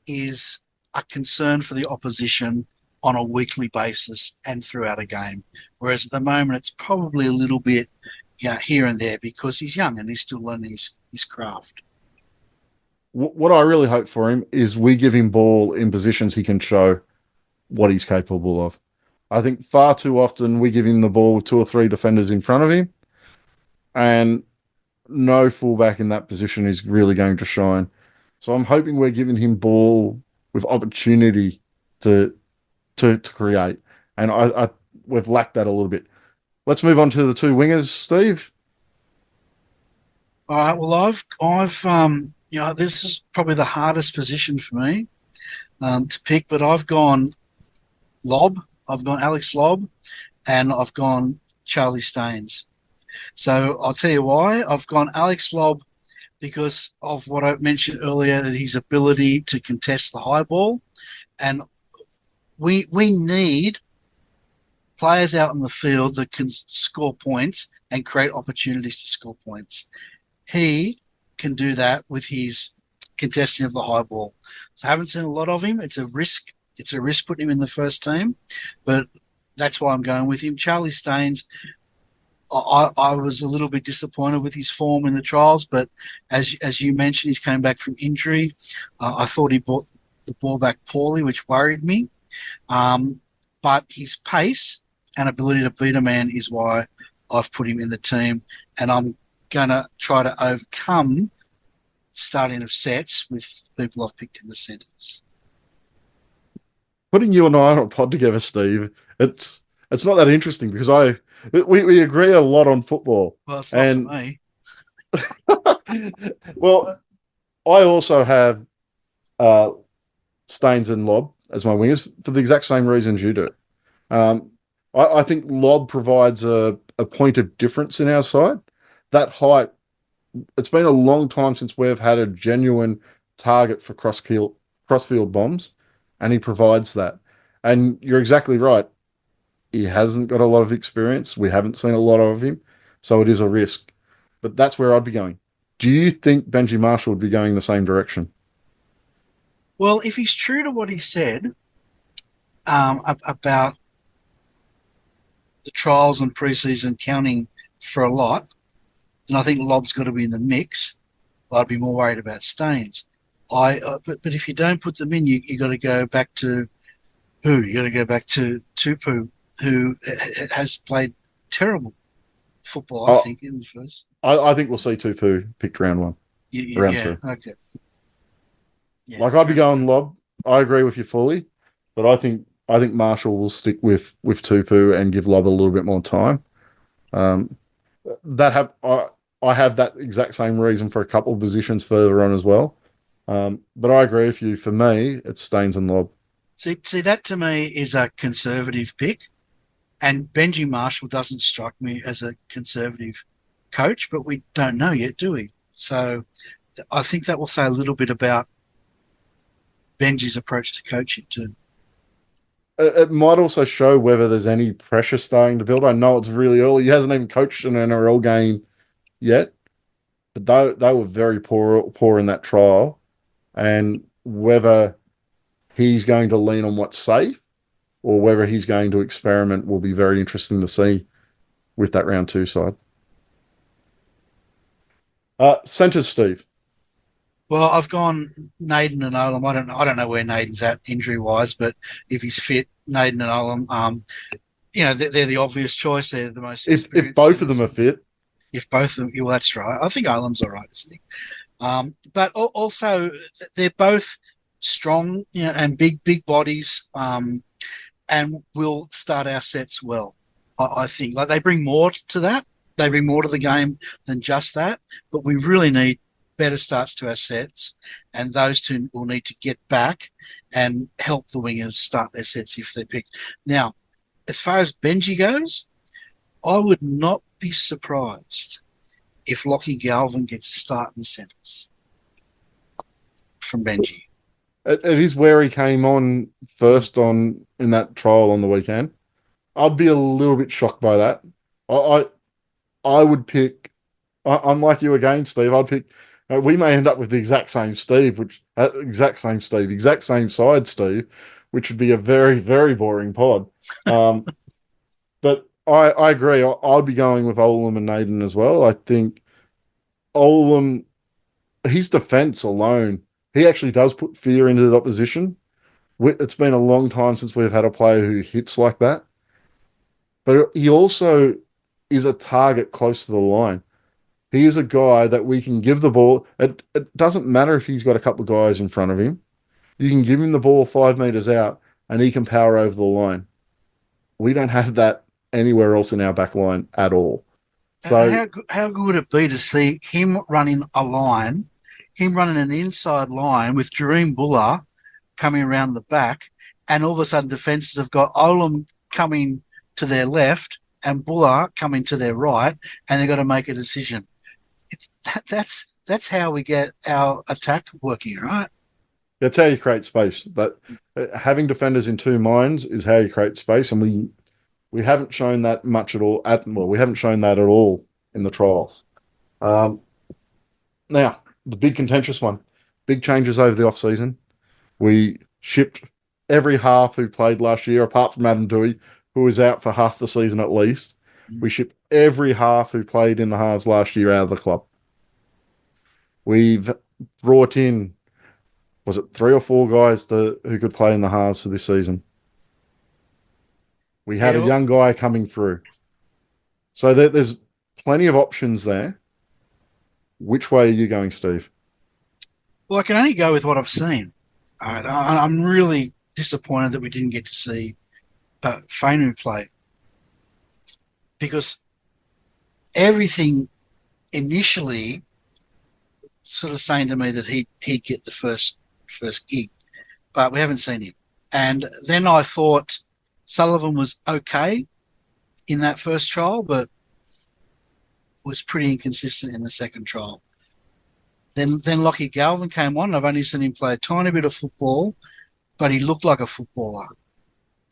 B: is a concern for the opposition on a weekly basis and throughout a game. Whereas at the moment, it's probably a little bit here and there because he's young and he's still learning his craft.
A: What I really hope for him is we give him ball in positions he can show what he's capable of. I think far too often we give him the ball with 2 or 3 defenders in front of him, and no fullback in that position is really going to shine. So I'm hoping we're giving him ball with opportunity to create, and we've lacked that a little bit. Let's move on to the 2 wingers, Steve.
B: All right. Well, I've this is probably the hardest position for me to pick, but I've gone Lobb. I've gone Alex Lobb, and I've gone Charlie Staines. So I'll tell you why. I've gone Alex Lobb because of what I mentioned earlier, that his ability to contest the high ball. And we need players out in the field that can score points and create opportunities to score points. He can do that with his contesting of the high ball. So I haven't seen a lot of him. It's a risk. It's a risk putting him in the first team, but that's why I'm going with him. Charlie Staines, I was a little bit disappointed with his form in the trials, but as you mentioned, he's came back from injury. I thought he brought the ball back poorly, which worried me. But his pace and ability to beat a man is why I've put him in the team, and I'm going to try to overcome starting of sets with people I've picked in the centres.
A: Putting you and I on a pod together, Steve, it's not that interesting because we agree a lot on football.
B: Well, it's not for
A: And
B: me.
A: well, I also have uh, Staines and Lobb as my wingers for the exact same reasons you do. Um, I think Lobb provides a point of difference in our side. That height, it's been a long time since we've had a genuine target for crossfield bombs, and he provides that. And you're exactly right. He hasn't got a lot of experience. We haven't seen a lot of him, so it is a risk. But that's where I'd be going. Do you think Benji Marshall would be going the same direction?
B: Well, if he's true to what he said about the trials and preseason counting for a lot, then I think Lobb's got to be in the mix. I'd be more worried about Staines. But if you don't put them in, you got to go back to who? You got to go back to Tupu, who has played terrible football. I
A: Oh,
B: think in the first.
A: I think we'll see Tupu picked round one, round
B: Yeah.
A: two.
B: Okay. Yeah.
A: Like I'd be going Lob. I agree with you fully, but I think Marshall will stick with Tupu and give Lob a little bit more time. Um, that have I have that exact same reason for a couple of positions further on as well. But I agree with you. For me, it's Staines and Lob.
B: See, that to me is a conservative pick, and Benji Marshall doesn't strike me as a conservative coach, but we don't know yet, do we? So I think that will say a little bit about Benji's approach to coaching too.
A: It might also show whether there's any pressure starting to build. I know it's really early. He hasn't even coached an NRL game yet, but they were very poor in that trial, and whether he's going to lean on what's safe or whether he's going to experiment will be very interesting to see with that round two side. Centers, Steve.
B: Well, I've gone Naden and Olam. I don't know where Naden's at injury wise, but if he's fit, Naden and Olam, they're the obvious choice. They're the most
A: If
B: experienced
A: both of them
B: centers.
A: are fit,
B: If both of them, well, that's right. I think Olam's all right, isn't he? But also they're both strong, and big bodies, and will start our sets well. I think like they bring more to that. They bring more to the game than just that. But we really need better starts to our sets, and those two will need to get back and help the wingers start their sets if they're picked. Now, as far as Benji goes, I would not be surprised if Lockie Galvin gets a start in the centres from Benji.
A: it is where he came on first on in that trial on the weekend. I'd be a little bit shocked by that. I I would pick. I'm like you again, Steve. I'd pick. We may end up with the exact same Steve, exact same side, Steve, which would be a very, very boring pod. Um, but I agree. I'd be going with Olam and Naden as well. I think Olam, his defense alone, he actually does put fear into the opposition. It's been a long time since we've had a player who hits like that. But he also is a target close to the line. He is a guy that we can give the ball. It doesn't matter if he's got a couple of guys in front of him. You can give him the ball 5 meters out and he can power over the line. We don't have that anywhere else in our back line at all. So
B: How good would it be to see him running a line, him running an inside line with Jareem Buller coming around the back, and all of a sudden defences have got Olam coming to their left and Buller coming to their right, and they've got to make a decision. That's how we get our attack working, right?
A: that's how you create space. But having defenders in two minds is how you create space, and we haven't shown that much at all. We haven't shown that at all in the trials. Um, Now, the big contentious one, big changes over the off season. We shipped every half who played last year, apart from Adam Dewey, who was out for half the season at least. We shipped every half who played in the halves last year out of the club. We've brought in, was it 3 or 4 guys who could play in the halves for this season? We had
B: Yeah,
A: a young guy coming through. So there's plenty of options there. Which way are you going, Steve?
B: well, I can only go with what I've seen. I'm really disappointed that we didn't get to see Fainu play because everything initially sort of saying to me that he'd get the first gig, but we haven't seen him. And then I thought Sullivan was okay in that first trial, but was pretty inconsistent in the second trial. Then Lockie Galvin came on. I've only seen him play a tiny bit of football, but he looked like a footballer.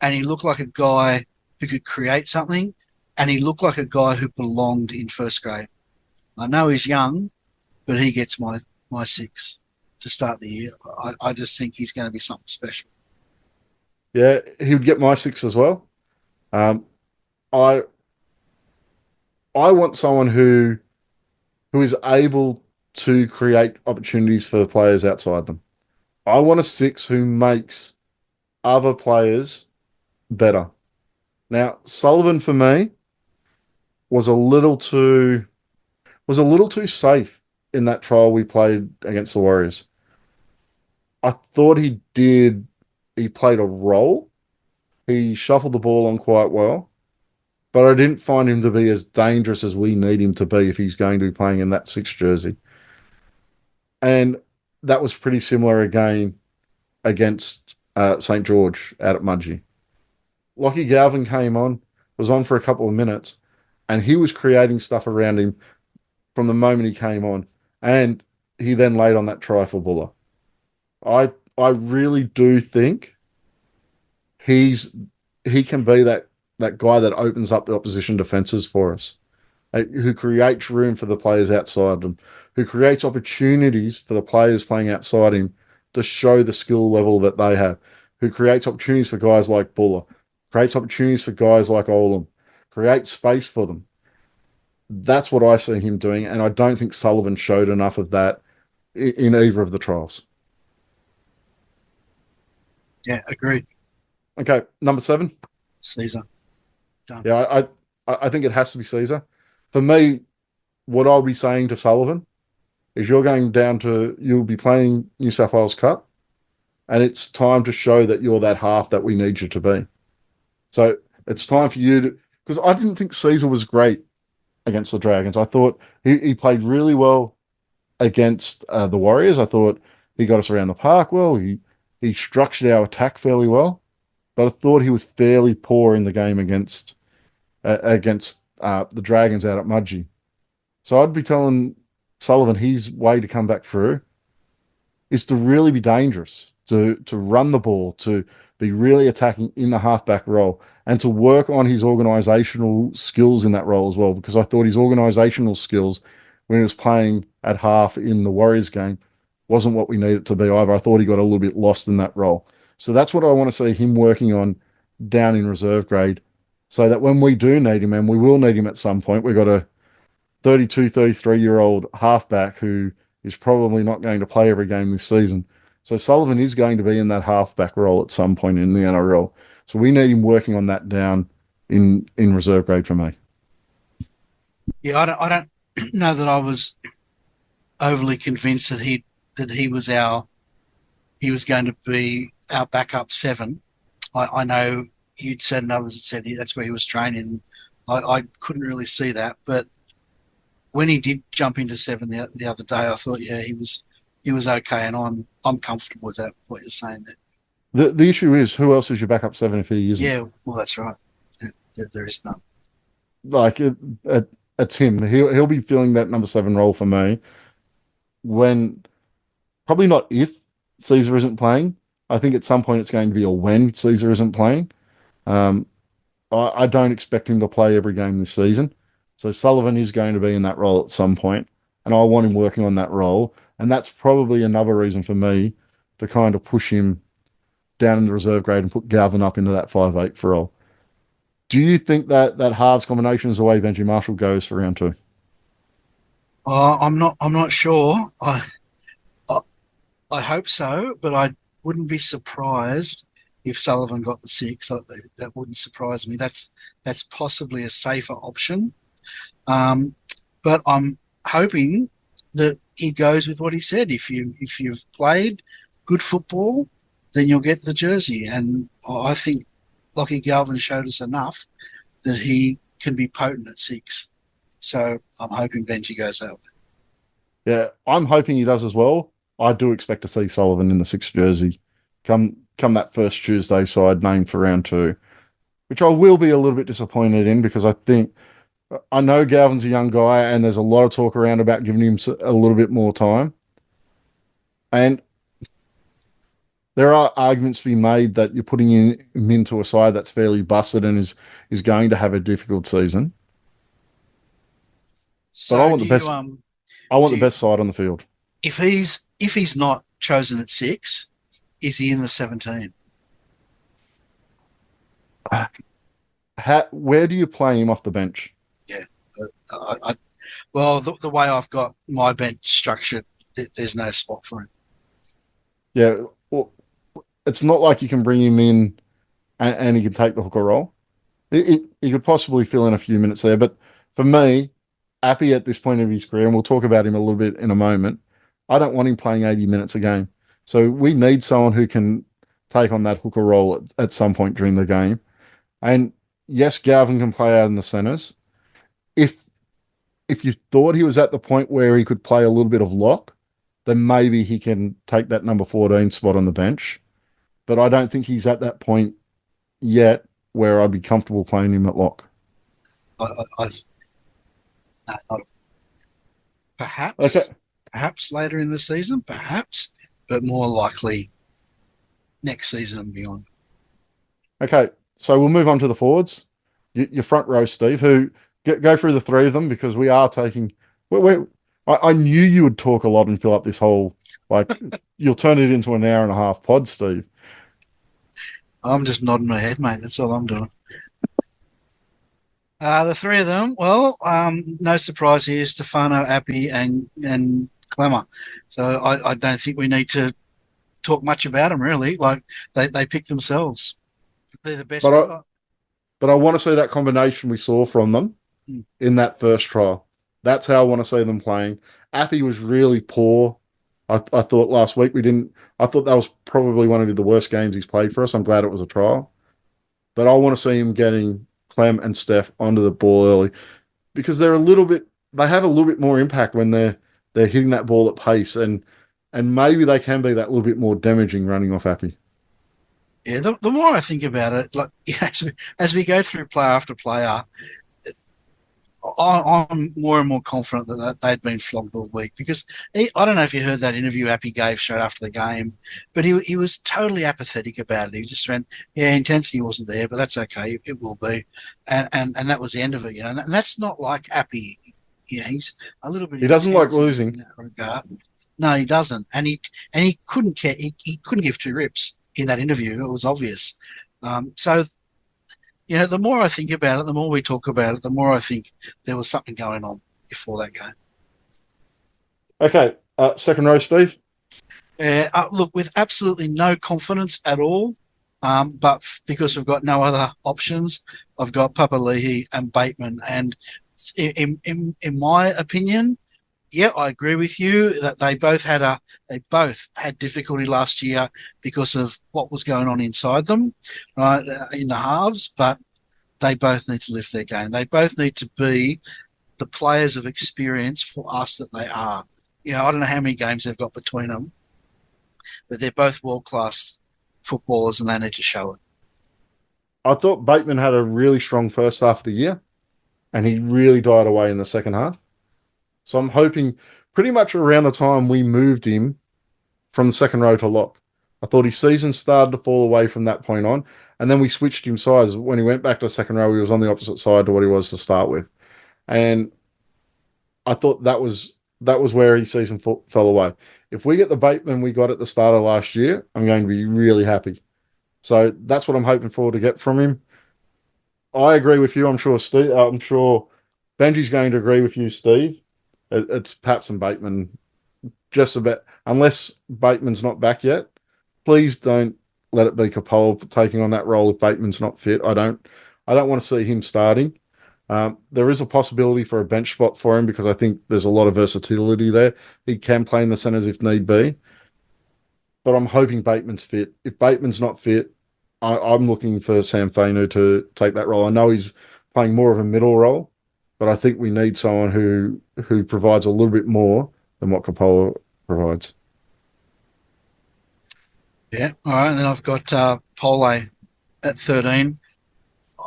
B: And he looked like a guy who could create something. And he looked like a guy who belonged in first grade. I know he's young, but he gets my 6 to start the year. I just think he's going to be something special.
A: Yeah, he would get my 6 as well. Um, I I want someone who is able to create opportunities for players outside them. I want a 6 who makes other players better. Now, Sullivan for me was a little too safe in that trial we played against the Warriors. I thought he played a role. He shuffled the ball on quite well, but I didn't find him to be as dangerous as we need him to be if he's going to be playing in that 6 jersey. And that was pretty similar again against St. George out at Mudgee. Lockie Galvin came on, was on for a couple of minutes, and he was creating stuff around him from the moment he came on. And he then laid on that try for Buller. I really do think he can be that guy that opens up the opposition defenses for us, who creates room for the players outside them, who creates opportunities for the players playing outside him to show the skill level that they have, who creates opportunities for guys like Buller, creates opportunities for guys like Olam, creates space for them. That's what I see him doing, and I don't think Sullivan showed enough of that in either of the trials.
B: Yeah, agreed.
A: Okay, number 7.
B: Caesar. Done.
A: Yeah, I think it has to be Caesar. For me, what I'll be saying to Sullivan is you'll be playing New South Wales Cup, and it's time to show that you're that half that we need you to be. So it's time for you to, because I didn't think Caesar was great against the Dragons. I thought he played really well against the Warriors. I thought he got us around the park well. He structured our attack fairly well, but I thought he was fairly poor in the game against the Dragons out at Mudgee. So I'd be telling Sullivan his way to come back through is to really be dangerous, to run the ball, to be really attacking in the halfback role, and to work on his organisational skills in that role as well. Because I thought his organisational skills when he was playing at half in the Warriors game wasn't what we needed it to be either. I thought he got a little bit lost in that role. So that's what I want to see him working on down in reserve grade, so that when we do need him, and we will need him at some point, we've got a 32, 33-year-old halfback who is probably not going to play every game this season. So Sullivan is going to be in that halfback role at some point in the NRL. So we need him working on that down in reserve grade for me.
B: Yeah, I don't know that I was overly convinced that he was going to be our backup 7. I know you'd said and others had said that's where he was training. I couldn't really see that, but when he did jump into 7 the other day, I thought, yeah, he was okay, and I'm comfortable with that. What you're saying there.
A: The issue is, who else is your backup 7 if he isn't?
B: Yeah, well, that's right. There is none.
A: Like it's him. He'll be filling that number 7 role for me. When probably not if Caesar isn't playing. I think at some point it's going to be a when Caesar isn't playing. I don't expect him to play every game this season. So Sullivan is going to be in that role at some point, and I want him working on that role. And that's probably another reason for me to kind of push him down in the reserve grade and put Galvin up into that 5'8" for role. Do you think that halves combination is the way Benji Marshall goes for round 2?
B: I'm not sure. I hope so, but I wouldn't be surprised if Sullivan got the 6. That wouldn't surprise me. That's possibly a safer option. But I'm hoping that he goes with what he said. If you've played good football, then you'll get the jersey. And I think Lockie Galvin showed us enough that he can be potent at 6. So I'm hoping Benji goes that way.
A: Yeah, I'm hoping he does as well. I do expect to see Sullivan in the 6 jersey come that first Tuesday side named for round 2, which I will be a little bit disappointed in because I know Galvin's a young guy and there's a lot of talk around about giving him a little bit more time. And there are arguments to be made that you're putting him into a side that's fairly busted and is going to have a difficult season.
B: So
A: but I want the best. I want the best side on the field.
B: If he's not chosen at 6, is he in the 17?
A: Where do you play him off the bench?
B: Yeah, well, the way I've got my bench structured, there's no spot for him.
A: Yeah, well, it's not like you can bring him in and he can take the hooker role. He could possibly fill in a few minutes there, but for me, Appy at this point of his career, and we'll talk about him a little bit in a moment, I don't want him playing 80 minutes a game. So we need someone who can take on that hooker role at some point during the game. And yes, Galvin can play out in the centres. If you thought he was at the point where he could play a little bit of lock, then maybe he can take that number 14 spot on the bench. But I don't think he's at that point yet where I'd be comfortable playing him at lock.
B: Perhaps. Okay. Perhaps later in the season, perhaps, but more likely next season and beyond.
A: Okay, so we'll move on to the forwards. Your front row, Steve, who go through the 3 of them because we are taking. I knew you would talk a lot and fill up this whole, you'll turn it into an hour and a half pod, Steve.
B: I'm just nodding my head, mate. That's all I'm doing. The 3 of them, well, no surprise here, Stefano, Appy, and Clemmer. So I don't think we need to talk much about them, really. Like, they pick themselves. They're the best.
A: But I want to see that combination we saw from them in that first trial. That's how I want to see them playing. Appy was really poor. I thought last week I thought that was probably one of the worst games he's played for us. I'm glad it was a trial. But I want to see him getting Clem and Steph onto the ball early because they have a little bit more impact when they're hitting that ball at pace and maybe they can be that little bit more damaging running off Appy.
B: Yeah, the more I think about it, like as we go through player after player, I'm more and more confident that they'd been flogged all week because I don't know if you heard that interview Appy gave straight after the game, but he was totally apathetic about it. He just went, yeah, intensity wasn't there, but that's okay. It will be. And that was the end of it, And that's not like Appy. He's a little bit.
A: He doesn't like losing. In that
B: regard. No, he doesn't. And he couldn't care. He couldn't give 2 rips in that interview. It was obvious. So the more I think about it, the more we talk about it, the more I think there was something going on before that game.
A: Okay, second row, Steve.
B: Look, with absolutely no confidence at all, but because we've got no other options, I've got Papali'i and Bateman. And in my opinion, yeah, I agree with you that they both had difficulty last year because of what was going on inside them, right, in the halves. But they both need to lift their game. They both need to be the players of experience for us that they are. I don't know how many games they've got between them, but they're both world-class footballers and they need to show it.
A: I thought Bateman had a really strong first half of the year and he really died away in the second half. So I'm hoping pretty much around the time we moved him from the second row to lock, I thought his season started to fall away from that point on. And then we switched him sides. When he went back to the second row, he was on the opposite side to what he was to start with. And I thought that was where his season fell away. If we get the Bateman we got at the start of last year, I'm going to be really happy. So that's what I'm hoping for to get from him. I agree with you. I'm sure Benji's going to agree with you, Steve. It's Paps and Bateman just about, unless Bateman's not back yet. Please don't let it be Capola taking on that role if Bateman's not fit. I don't want to see him starting. There is a possibility for a bench spot for him because I think there's a lot of versatility there. He can play in the centres if need be, but I'm hoping Bateman's fit. If Bateman's not fit, I'm looking for Sam Fainu to take that role. I know he's playing more of a middle role, but I think we need someone who provides a little bit more than what Capola provides.
B: Yeah. All right. And then I've got Pole at 13.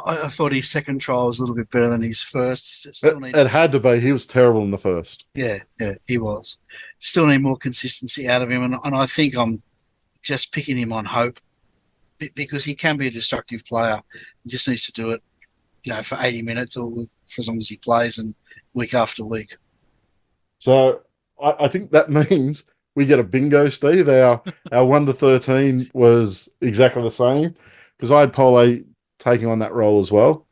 B: I thought his second trial was a little bit better than his first.
A: It had to be. He was terrible in the first.
B: Yeah, he was. Still need more consistency out of him, and I think I'm just picking him on hope because he can be a destructive player. He just needs to do it, for 80 minutes or for as long as he plays and week after week.
A: So I think that means we get a bingo, Steve. Our 1 to 13 was exactly the same because I had Pole taking on that role as well.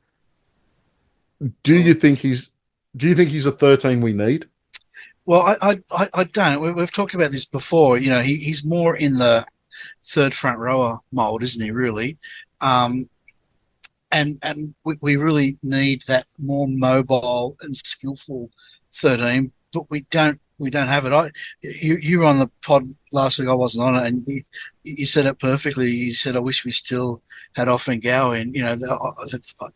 A: Do you think he's a 13 we need?
B: Well, I don't. We've talked about this before. He's more in the third front rower mold, isn't he? Really, and we really need that more mobile and skillful 13, but we don't have it. You were on the pod last week. I wasn't on it, and you said it perfectly. You said, "I wish we still had Offengow in."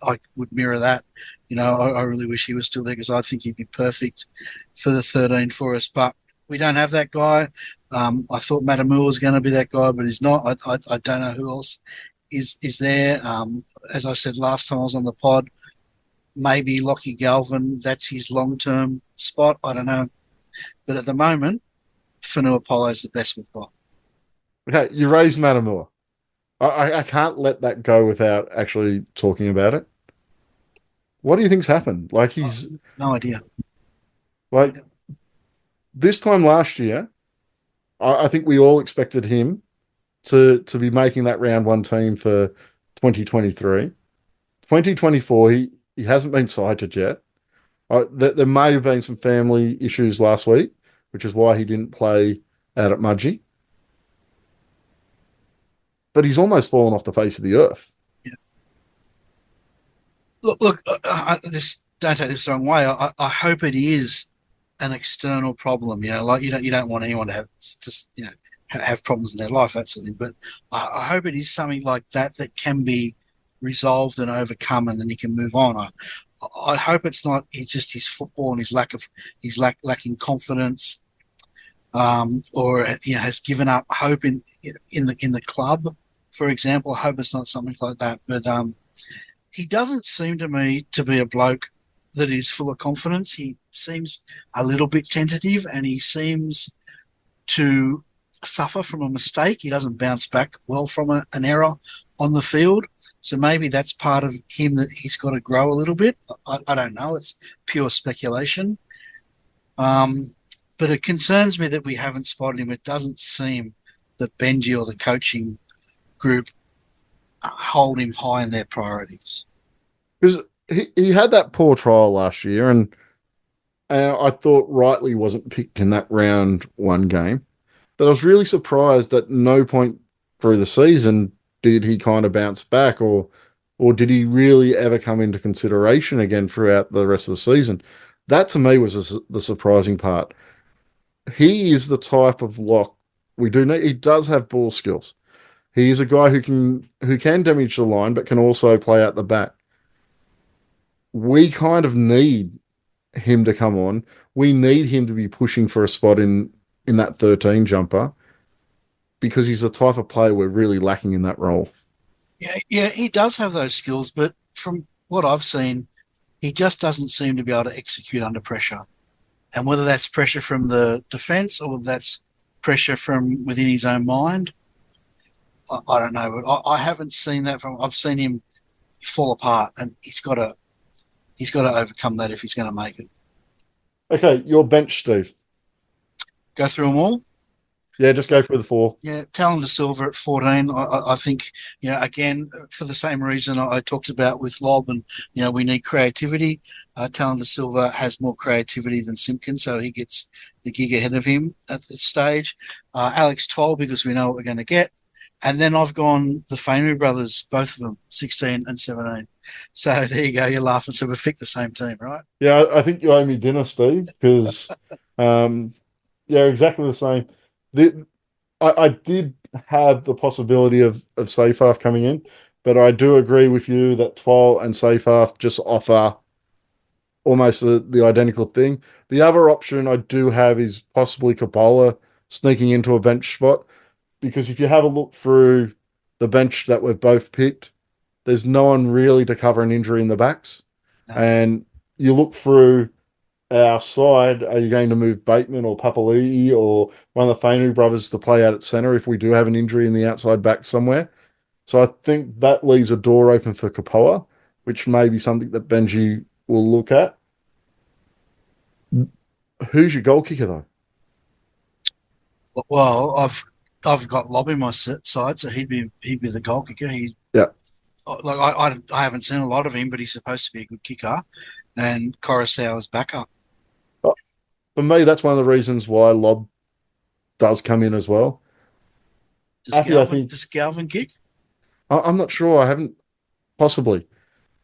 B: I would mirror that. I really wish he was still there because I think he'd be perfect for the 13 for us. But we don't have that guy. I thought Matamua was going to be that guy, but he's not. I don't know who else is there. As I said last time I was on the pod, maybe Lockie Galvin. That's his long-term spot. I don't know. But at the moment, Fonua Pole is the best we've got.
A: Okay, you raised Matamua. I can't let that go without actually talking about it. What do you think's happened? Like
B: no idea.
A: Like this time last year, I think we all expected him to be making that round one team for 2023. 2024, he hasn't been cited yet. There may have been some family issues last week, which is why he didn't play out at Mudgee. But he's almost fallen off the face of the earth.
B: Yeah. Look. Don't take this the wrong way. I hope it is an external problem. You don't want anyone to have problems in their life, that sort of thing. But I hope it is something like that can be resolved and overcome, and then he can move on. I hope it's not just his football and his lacking confidence, or has given up hope in the club, for example. I hope it's not something like that. But he doesn't seem to me to be a bloke that is full of confidence. He seems a little bit tentative, and he seems to suffer from a mistake. He doesn't bounce back well from an error on the field. So maybe that's part of him that he's got to grow a little bit. I don't know. It's pure speculation. But it concerns me that we haven't spotted him. It doesn't seem that Benji or the coaching group hold him high in their priorities.
A: Because he had that poor trial last year, and I thought rightly wasn't picked in that round one game. But I was really surprised at no point through the season did he kind of bounce back, or did he really ever come into consideration again throughout the rest of the season? That to me was the surprising part. He is the type of lock we do need. He does have ball skills. He is a guy who can damage the line, but can also play out the back. We kind of need him to come on. We need him to be pushing for a spot in that 13 jumper, because he's the type of player we're really lacking in that role.
B: Yeah, he does have those skills, but from what I've seen, he just doesn't seem to be able to execute under pressure. And whether that's pressure from the defence or whether that's pressure from within his own mind, I don't know. But I haven't seen that I've seen him fall apart, and he's got to overcome that if he's going to make it.
A: Okay, your bench, Steve.
B: Go through them all.
A: Yeah, just go through the four.
B: Yeah, Talon De Silva at 14. I think, again, for the same reason I talked about with Lob, and, we need creativity. Talon De Silva has more creativity than Simpkins, so he gets the gig ahead of him at this stage. Alex Toll, because we know what we're going to get. And then I've gone the Fainu brothers, both of them, 16 and 17. So there you go. You're laughing. So we've picked the same team, right?
A: Yeah, I think you owe me dinner, Steve, because yeah, exactly the same. I did have the possibility of Seyfarth coming in, but I do agree with you that Twal and Seyfarth just offer almost the identical thing. The other option I do have is possibly Kapola sneaking into a bench spot, because if you have a look through the bench that we've both picked, there's no one really to cover an injury in the backs.
B: No.
A: And you look through our side, are you going to move Bateman or Papali'i or one of the Fainu brothers to play out at centre if we do have an injury in the outside back somewhere? So I think that leaves a door open for Kapoa, which may be something that Benji will look at. Who's your goal kicker, though?
B: Well, I've got Lob in my side, so he'd be the goal kicker. He's
A: Yeah.
B: like I haven't seen a lot of him, but he's supposed to be a good kicker, and Coruscant's backup.
A: For me, that's one of the reasons why Lob does come in as well.
B: Does Galvin kick?
A: I'm not sure. I haven't possibly.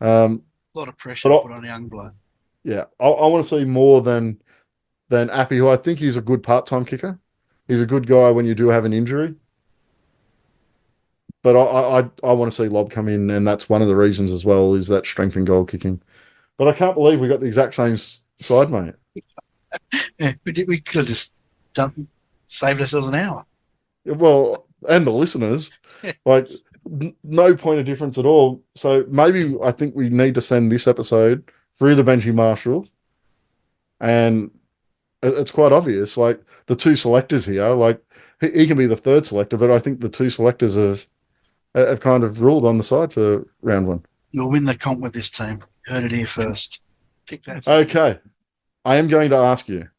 B: A lot of pressure
A: But
B: put on a young bloke.
A: yeah, I want to see more than Appy, who I think he's a good part-time kicker. He's a good guy when you do have an injury. But I want to see Lob come in, and that's one of the reasons as well, is that strength in goal kicking. But I can't believe we got the exact same side, mate.
B: Yeah, we could have just saved ourselves an hour.
A: Well, and the listeners, like no point of difference at all. So maybe I think we need to send this episode through the Benji Marshall, and it's quite obvious. Like the two selectors here, like he can be the third selector, but I think the two selectors have kind of ruled on the side for round one.
B: We'll win the comp with this team. Heard it here first. Pick that.
A: Okay, I am going to ask you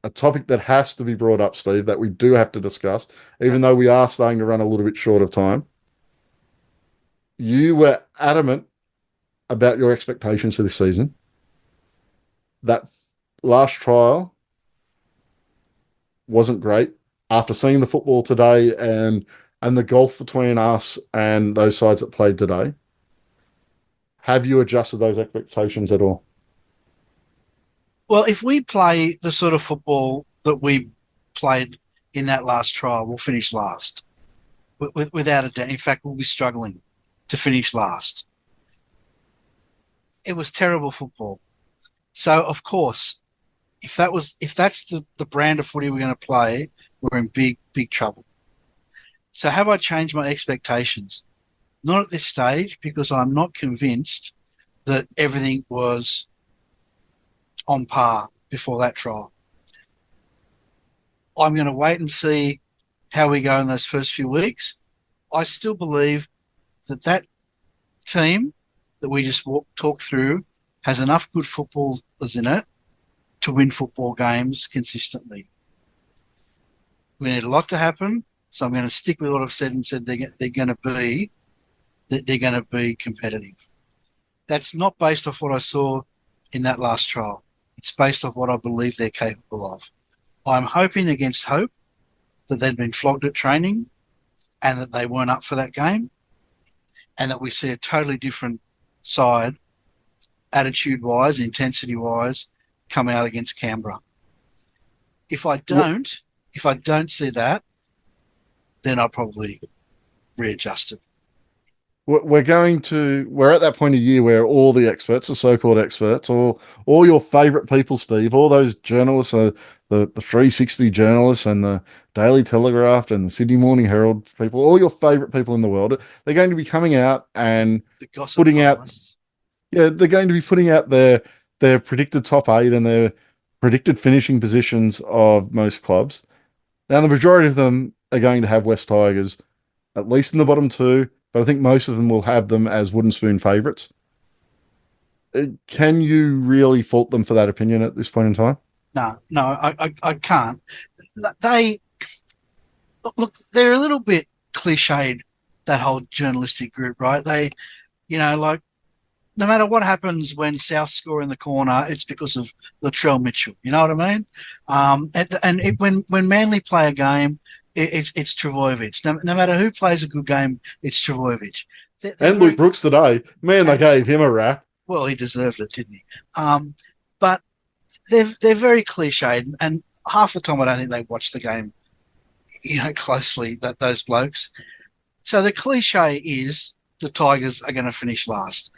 A: a topic that has to be brought up, Steve, that we do have to discuss, even though we are starting to run a little bit short of time. You were adamant about your expectations for this season. That last trial wasn't great. After seeing the football today and the gulf between us and those sides that played today, have you adjusted those expectations at all?
B: Well, if we play the sort of football that we played in that last trial, we'll finish last. Without a doubt. In fact, we'll be struggling to finish last. It was terrible football. So, of course, if that's the brand of footy we're going to play, we're in big, big trouble. So have I changed my expectations? Not at this stage, because I'm not convinced that everything was on par before that trial. I'm going to wait and see how we go in those first few weeks. I still believe that team that we just talked through has enough good footballers in it to win football games consistently. We need a lot to happen, so I'm going to stick with what I've said and said they're going to be competitive. That's not based off what I saw in that last trial. It's based off what I believe they're capable of. I'm hoping against hope that they'd been flogged at training and that they weren't up for that game, and that we see a totally different side, attitude-wise, intensity-wise, come out against Canberra. If I don't see that, then I'll probably readjust it.
A: We're at that point of year where all the experts, the so-called experts, or all your favorite people, Steve, all those journalists, the 360 journalists and the Daily Telegraph and the Sydney Morning Herald people, all your favorite people in the world, they're going to be coming out and putting out their predicted top 8 and their predicted finishing positions of most clubs. Now, the majority of them are going to have West Tigers, at least in the bottom 2, but I think most of them will have them as wooden spoon favourites. Can you really fault them for that opinion at this point in time?
B: No, I can't. They're a little bit cliched, that whole journalistic group, right? They, like, no matter what happens when South score in the corner, it's because of Latrell Mitchell. You know what I mean? When Manly play a game it's Trbojevic. No matter who plays a good game, it's Trbojevic.
A: And Luke Brooks today. Man, they gave him a rap.
B: Well, he deserved it, didn't he? But they're very cliched, and half the time I don't think they watch the game, closely. That those blokes. So the cliche is the Tigers are going to finish last.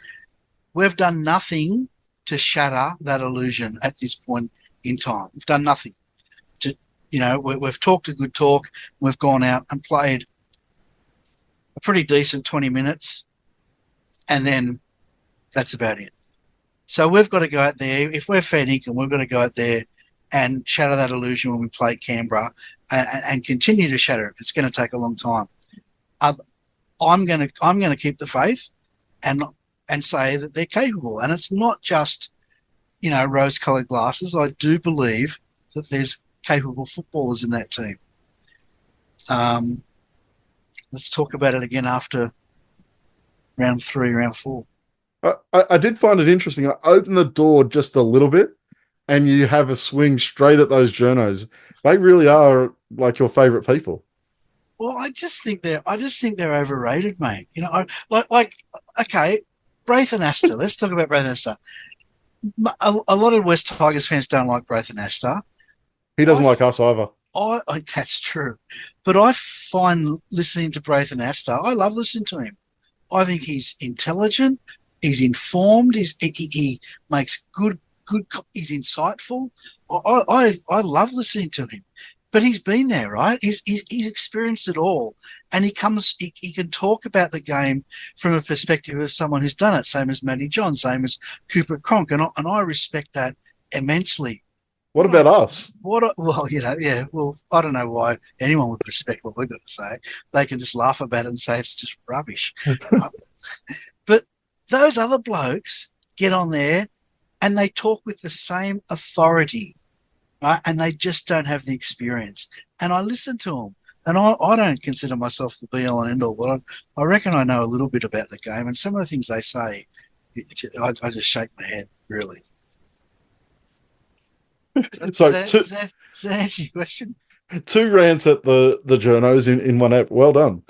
B: We've done nothing to shatter that illusion at this point in time. We've done nothing. We've talked a good talk. We've gone out and played a pretty decent 20 minutes, and then that's about it. So we've got to go out there. If we're fair dinkum, we've got to go out there and shatter that illusion when we play Canberra, and continue to shatter it. It's going to take a long time. I'm going to keep the faith, and say that they're capable. And it's not just rose-coloured glasses. I do believe that there's capable footballers in that team. Let's talk about it again after round 3, round 4.
A: I did find it interesting. I opened the door just a little bit, and you have a swing straight at those journos. They really are like your favourite people.
B: Well, I just think they're overrated, mate. Okay, Braithen Astor. Let's talk about Braithen Astor. A lot of West Tigers fans don't like Braithen Astor.
A: He doesn't like us either.
B: That's true. But I find listening to Braithen Astor, I love listening to him. I think he's intelligent. He's informed. He makes good. He's insightful. I love listening to him. But he's been there, right? He's experienced it all, and he can talk about the game from a perspective of someone who's done it. Same as Matty John, same as Cooper Cronk, and I respect that immensely.
A: What about us?
B: Well, I don't know why anyone would respect what we've got to say. They can just laugh about it and say it's just rubbish. But those other blokes get on there and they talk with the same authority, right? And they just don't have the experience. And I listen to them. And I don't consider myself the be-all and end-all, but I reckon I know a little bit about the game. And some of the things they say, I just shake my head, really.
A: So
B: does that answer your question?
A: 2 rants at the journos in one app. Well done.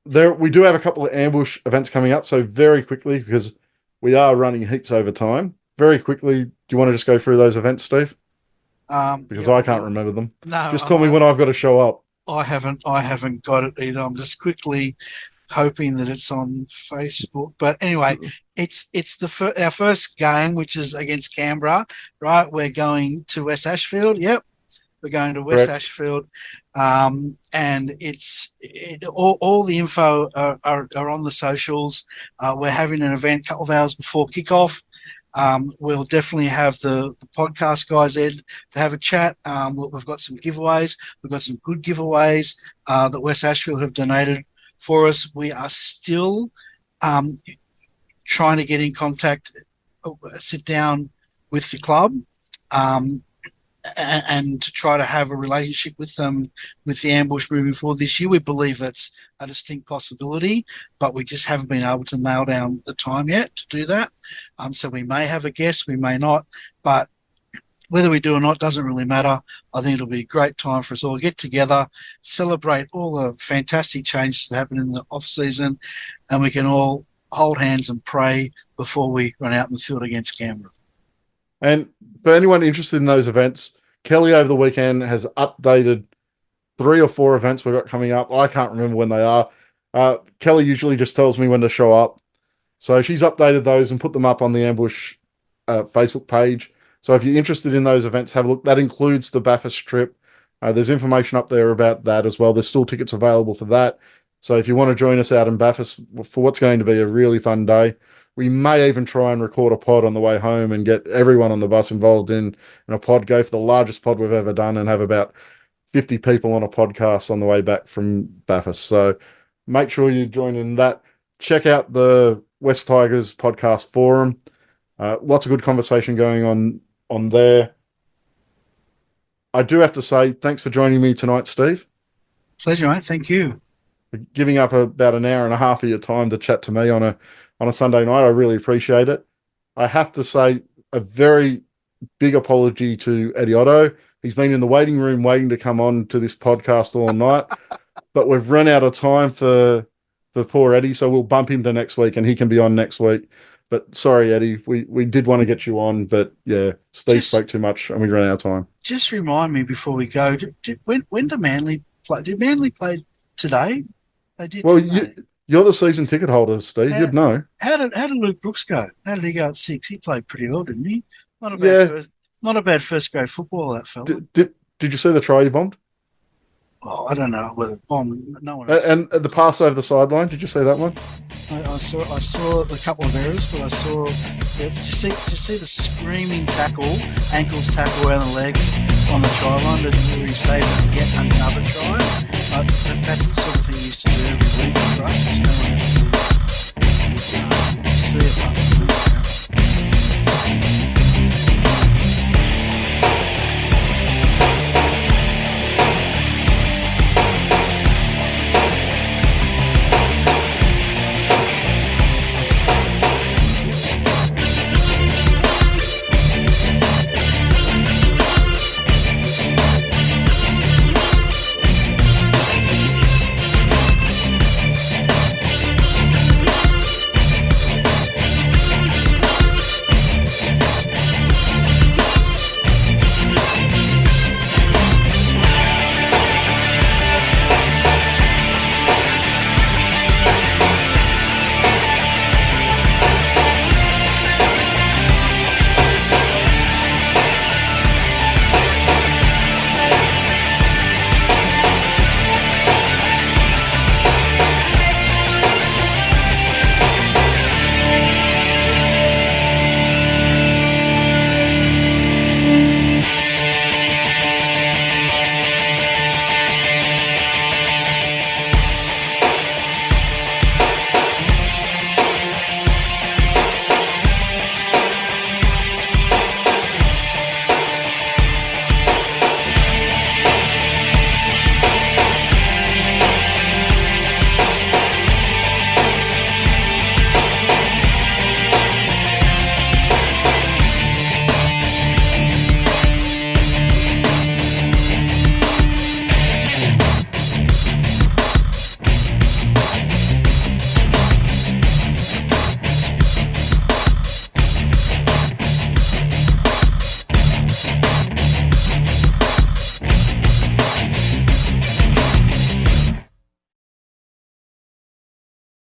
A: We do have a couple of ambush events coming up. So very quickly, because we are running heaps over time, very quickly, do you want to just go through those events, Steve? Because I can't remember them.
B: No,
A: just tell me when I've got to show up.
B: I haven't got it either. I'm just quickly hoping that it's on Facebook. But anyway, it's our first game, which is against Canberra, right? We're going to West Ashfield. Yep. We're going to West Ashfield. And all the info are on the socials. We're having an event a couple of hours before kickoff. We'll definitely have the podcast guys there to have a chat. We've got some giveaways. We've got some good giveaways that West Ashfield have donated for us. We are still trying to get in contact, sit down with the club, and to try to have a relationship with them, with the ambush moving forward this year. We believe that's a distinct possibility, but we just haven't been able to nail down the time yet to do that. So we may have a guest, we may not, but whether we do or not doesn't really matter. I think it'll be a great time for us all to get together, celebrate all the fantastic changes that happen in the off season, and we can all hold hands and pray before we run out in the field against Canberra.
A: And for anyone interested in those events, Kelly over the weekend has updated 3 or 4 events we've got coming up. I can't remember when they are. Kelly usually just tells me when to show up. So she's updated those and put them up on the Ambush Facebook page. So if you're interested in those events, have a look. That includes the Bathurst trip. There's information up there about that as well. There's still tickets available for that. So if you want to join us out in Bathurst for what's going to be a really fun day, we may even try and record a pod on the way home and get everyone on the bus involved in a pod. Go for the largest pod we've ever done and have about 50 people on a podcast on the way back from Bathurst. So make sure you join in that. Check out the West Tigers podcast forum. Lots of good conversation going on there. I do have to say, thanks for joining me tonight, Steve.
B: Pleasure, mate. Thank you.
A: For giving up about an hour and a half of your time to chat to me on a Sunday night. I really appreciate it. I have to say a very big apology to Eddie Otto. He's been in the waiting room waiting to come on to this podcast all night, but we've run out of time for poor Eddie, so we'll bump him to next week and he can be on next week. But sorry, Eddie, we did want to get you on, but yeah, Steve spoke too much and we ran out of time.
B: Just remind me before we go, when did Manly play? Did Manly play today? They did.
A: Well, you're the season ticket holder, Steve. You'd know.
B: How did Luke Brooks go? How did he go at 6? He played pretty well, didn't he? Not a bad first grade football, that fella.
A: Did you see the try he bombed?
B: Well, I don't know whether no one.
A: And the pass over the sideline. Did you see that one?
B: I saw a couple of errors, but I saw. Yeah, did you see the screaming tackle, ankles tackle around the legs on the try line that he saved yet another try? That's the sort of thing he used to do every week for us, which no one ever sees. You see it.